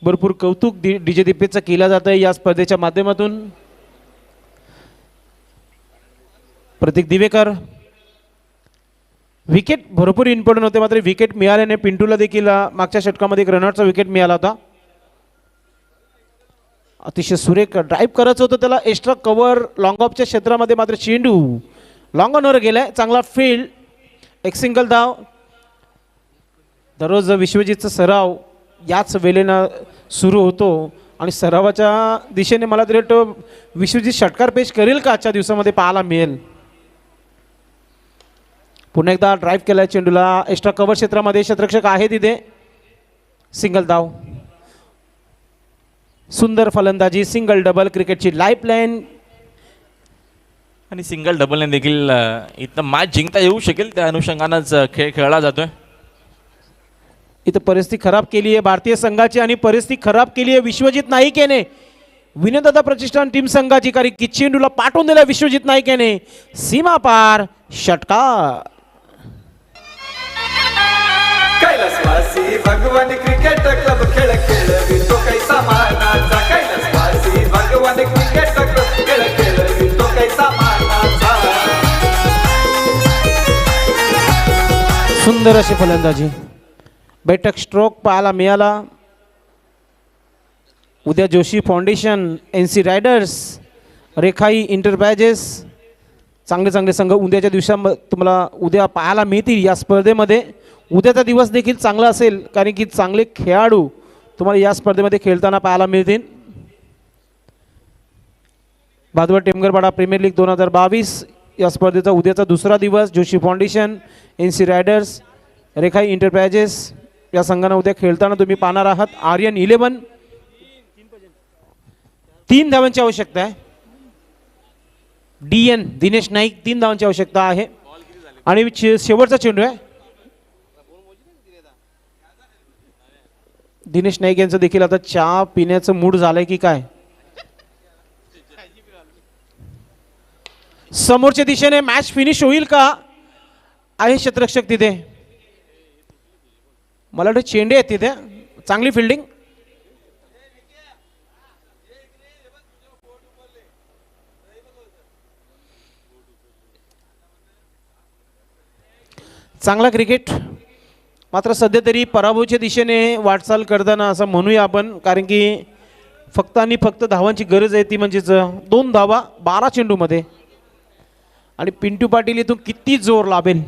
भरपूर कौतुक डीजे दीपेशचं केलं जात आहे या स्पर्धेच्या माध्यमातून. प्रतीक दिवेकर विकेट भरपूर इम्पॉर्टंट होते, मात्र विकेट मिळाल्याने पिंटूला देखील मागच्या षटकामध्ये एक रनआउटचा विकेट मिळाला होता. अतिशय सुरेख ड्राईव्ह करायचं होतं त्याला एक्स्ट्रा कव्हर लॉंग ऑफच्या क्षेत्रामध्ये, मात्र चेंडू लॉंग ऑनवर गेलाय. चांगला फील्ड. एक सिंगल धाव. दररोज विश्वजितचा सराव याच वेळेनं सुरू होतो आणि सरावाच्या दिशेने मला तरी वाटतं विश्वजित षटकार पेश करेल का आजच्या दिवसामध्ये पाहायला मिळेल. पुन्हा एकदा ड्राईव्ह केला चेंडूला. एक्स्ट्रा कव्हर क्षेत्रामध्ये क्षेत्ररक्षक आहे तिथे. सिंगल धाव. सुंदर फलंदाजी. Single double. क्रिकेटची लाईफलाईन. आणि सिंगल डबलने देखील इथं मॅच जिंकता येऊ शकेल त्या अनुषंगानंच खेळ खेळला जातोय. इथं परिस्थिती खराब केली आहे भारतीय संघाची आणि परिस्थिती खराब केली आहे विश्वजित नाईक विनोदादा प्रतिष्ठान टीम संघाची, कारण की चेंडूला पाठवून दिला विश्वजित नाईक याने. सीमा पार षटकार. कैलासवासी भगवान क्रिकेट क्लब खेळ खेळवितो कैसा मानाचा. कैलासवासी भगवान क्रिकेट क्लब खेळ खेळवितो कैसा मानाचा. सुंदर अशी फलंदाजी. बैठक स्ट्रोक पाहायला मिळाला. उद्या Joshi foundation, NC riders, Rekhai enterprises चांगले चांगले संघ उद्याच्या दिवसामध्ये तुम्हाला उद्या पाहायला मिळतील या स्पर्धेमध्ये. उद्याचा दिवस देखील चांगला असेल, कारण की चांगले खेळाडू तुम्हाला या स्पर्धेमध्ये खेळताना पाहायला मिळतील. भादवड टेमघरपाडा प्रीमियर लीग 2022 या स्पर्धेचा उद्याचा दुसरा दिवस. Joshi foundation, NC riders, Rekhai enterprises या संघांना उद्या खेळताना तुम्ही पाहणार आहात. आर्यन 11 3 धावांची आवश्यकता आहे. DN दिनेश नाईक 3 धावांची आवश्यकता आहे. आणि शेवटचा चेंडू आहे. दिनेश नाईक यांचं देखील आता चहा पिण्याचं मूड झालंय की काय. समोरच्या दिशेने मॅच फिनिश होईल का आहे क्षेत्ररक्षक तिथे. मला वाटतं चेंडे आहेत तिथे. चांगली फिल्डिंग. चांगला क्रिकेट. मात्र सध्या तरी पराभवाच्या दिशेने वाटचाल करताना असं म्हणूया आपण, कारण की फक्त आणि फक्त धावांची गरज आहे, ती म्हणजेच 2 धावा 12 चेंडूमध्ये. आणि पिंटू पाटील इथून किती जोर लाभेल.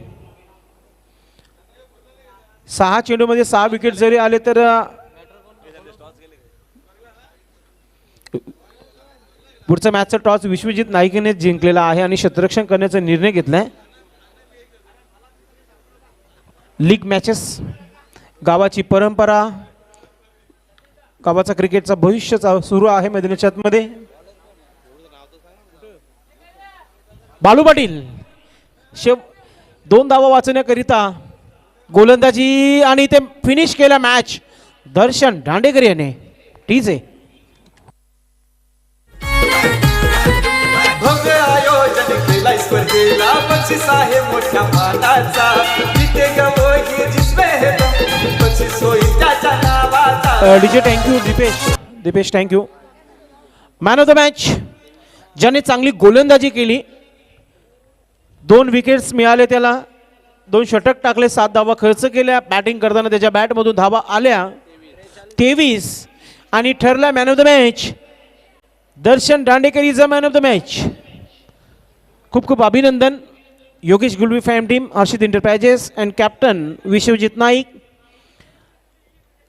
6 चेंडूमध्ये 6 विकेट जरी आले तर पुढचा मॅचचा टॉस विश्वजित नाईकने जिंकलेला आहे आणि क्षेत्ररक्षण करण्याचा निर्णय घेतलाय. लीग मॅचेस, गावाची परंपरा, गावाचा क्रिकेटचा भविष्य सुरू आहे मैदानाच्या आतमध्ये. बालू पाटील 2 धावा वाचवण्याकरिता गोलंदाजी आणि ते फिनिश केला मॅच दर्शन दांडेकर याने. ठीक आहे. भव्य आयोजन केलाय स्पर्धेला, बक्षीस आहे मोठ्या मानाचा. जिथे गवोही जिसमे हे दम, बक्षीस होईल त्याच्या नावाचा. DJ thank you. Deepesh thank you. Man of the match ज्याने चांगली गोलंदाजी केली, 2 विकेट्स मिळाले त्याला, 2 षटक टाकले, 7 धावा खर्च केल्या. बॅटिंग करताना त्याच्या बॅटमधून धावा आल्या 23 आणि ठरला man of the match Darshan Dandekar is a man of the match. खूप खूप अभिनंदन. Yogesh Gulvi fam team, Harshit enterprises and captain Vishwajit Naik.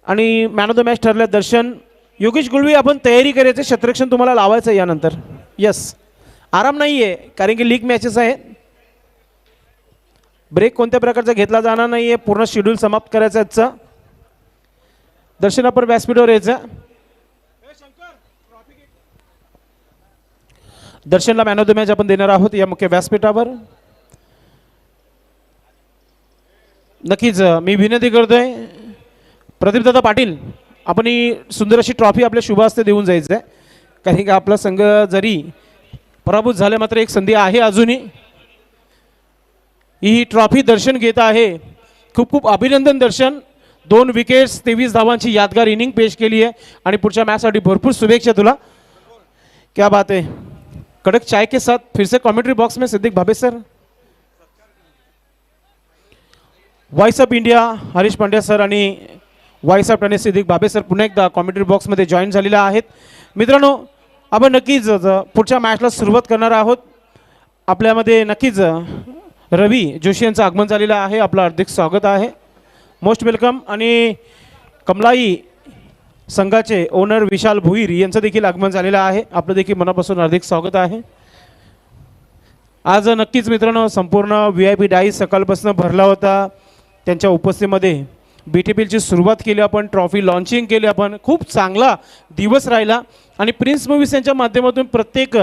आणि मॅन ऑफ द मॅच ठरलं दर्शन. योगेश गुलवी, आपण तयारी करायचं, क्षेत्ररक्षण तुम्हाला लावायचं आहे यानंतर. यस, आराम नाही आहे कारण की लीग मॅचेस आहेत. ब्रेक कोणत्या प्रकारचा घेतला जाणार नाही आहे, पूर्ण शेड्यूल समाप्त करायचं आजचा. दर्शन आपण व्यासपीठावर यायचं. दर्शनला मॅन ऑफ द मॅच आपण देणार आहोत या मुख्य व्यासपीठावर. नक्कीच मी विनंती करतोय प्रदीपदादा पाटील, आपण ही सुंदर अशी ट्रॉफी आपल्या शुभ हस्ते देऊन जायचं आहे. कारण की आपला संघ जरी पराभूत झाले मात्र एक संधी आहे अजूनही. ही ट्रॉफी दर्शन घेत आहे. खूप खूप अभिनंदन दर्शन. 2 विकेट्स, 23 धावांची यादगार इनिंग पेश केली आहे आणि पुढच्या मॅचसाठी भरपूर शुभेच्छा तुला. क्या बात है. कड़क चाय के साथ फिर से कमेंट्री बॉक्स में Siddiq Bhabe sir, voice of India Harish Pandya sir आणि voice of tennis Siddiq Bhabe sir पुन्हा एकदा कमेंट्री बॉक्समध्ये जॉईन झालेले आहेत. मित्रांनो, आपण नक्कीच पुढच्या मॅचला सुरुवात करणार आहोत. आपल्यामध्ये नक्कीच रवी जोशी यांचं आगमन झालेलं आहे. आपलं हार्दिक स्वागत आहे, मोस्ट वेलकम. आणि कमलाई संघाचे ओनर विशाल भुईर यांचं देखील आगमन झालेलं आहे. आपलं देखील मनापासून हार्दिक स्वागत आहे. आज नक्कीच मित्रांनो संपूर्ण VIP डाईस सकाळपासून भरला होता. त्यांच्या उपस्थितीमध्ये BTPLची सुरुवात केली आपण, ट्रॉफी लॉन्चिंग केली आपण. खूप चांगला दिवस राहिला आणि प्रिन्स मूवीज यांच्या माध्यमातून प्रत्येक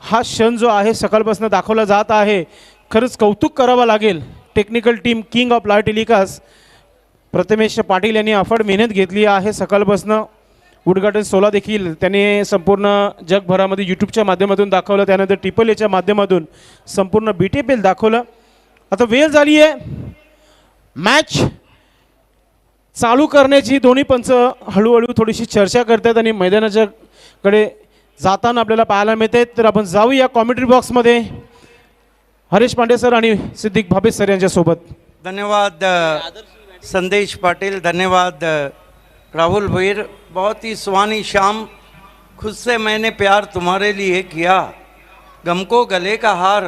हा क्षण जो आहे सकाळपासून दाखवला जात आहे. खरंच कौतुक करावं लागेल टेक्निकल टीम किंग ऑफ लाय टेलिकास्ट प्रथमेश पाटील यांनी अफाट मेहनत घेतली आहे. सकाळपासून उद्घाटन 16 देखील त्याने संपूर्ण जगभरामध्ये यूट्यूबच्या माध्यमातून दाखवलं, त्यानंतर ट्रिपल एच्या माध्यमातून संपूर्ण BTPL दाखवलं. आता वेळ झाली आहे मॅच चालू करण्याची. दोन्ही पंच हळूहळू थोडीशी चर्चा करतात आणि मैदानाच्या कडे जाताना आपल्याला पाहायला मिळते. तर आपण जाऊया कॉमेंट्री बॉक्समध्ये हरीश पांडे सर आणि सिद्दीक भाबे सर यांच्यासोबत. धन्यवाद संदेश पाटिल, धन्यवाद राहुल भैर. बहुत ही सुहानी शाम, खुद से मैंने प्यार तुम्हारे लिए किया, गम को गले का हार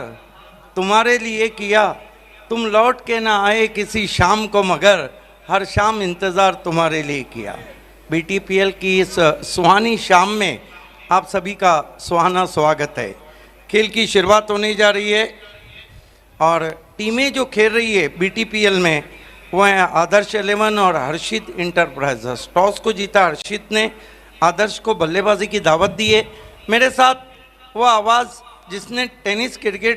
तुम्हारे लिए किया, तुम लौट के ना आए किसी शाम को मगर हर शाम इंतज़ार तुम्हारे लिए किया. BTPL की इस सुहानी शाम में आप सभी का सुहाना स्वागत है. खेल की शुरुआत होने जा रही है और टीमें जो खेल रही है BTPL में वो हैं आदर्श 11 और हर्षित इंटरप्राइजेस. टॉस को जीता हर्षित ने, आदर्श को बल्लेबाजी की दावत दी है. मेरे साथ वो आवाज़ जिसने टेनिस क्रिकेट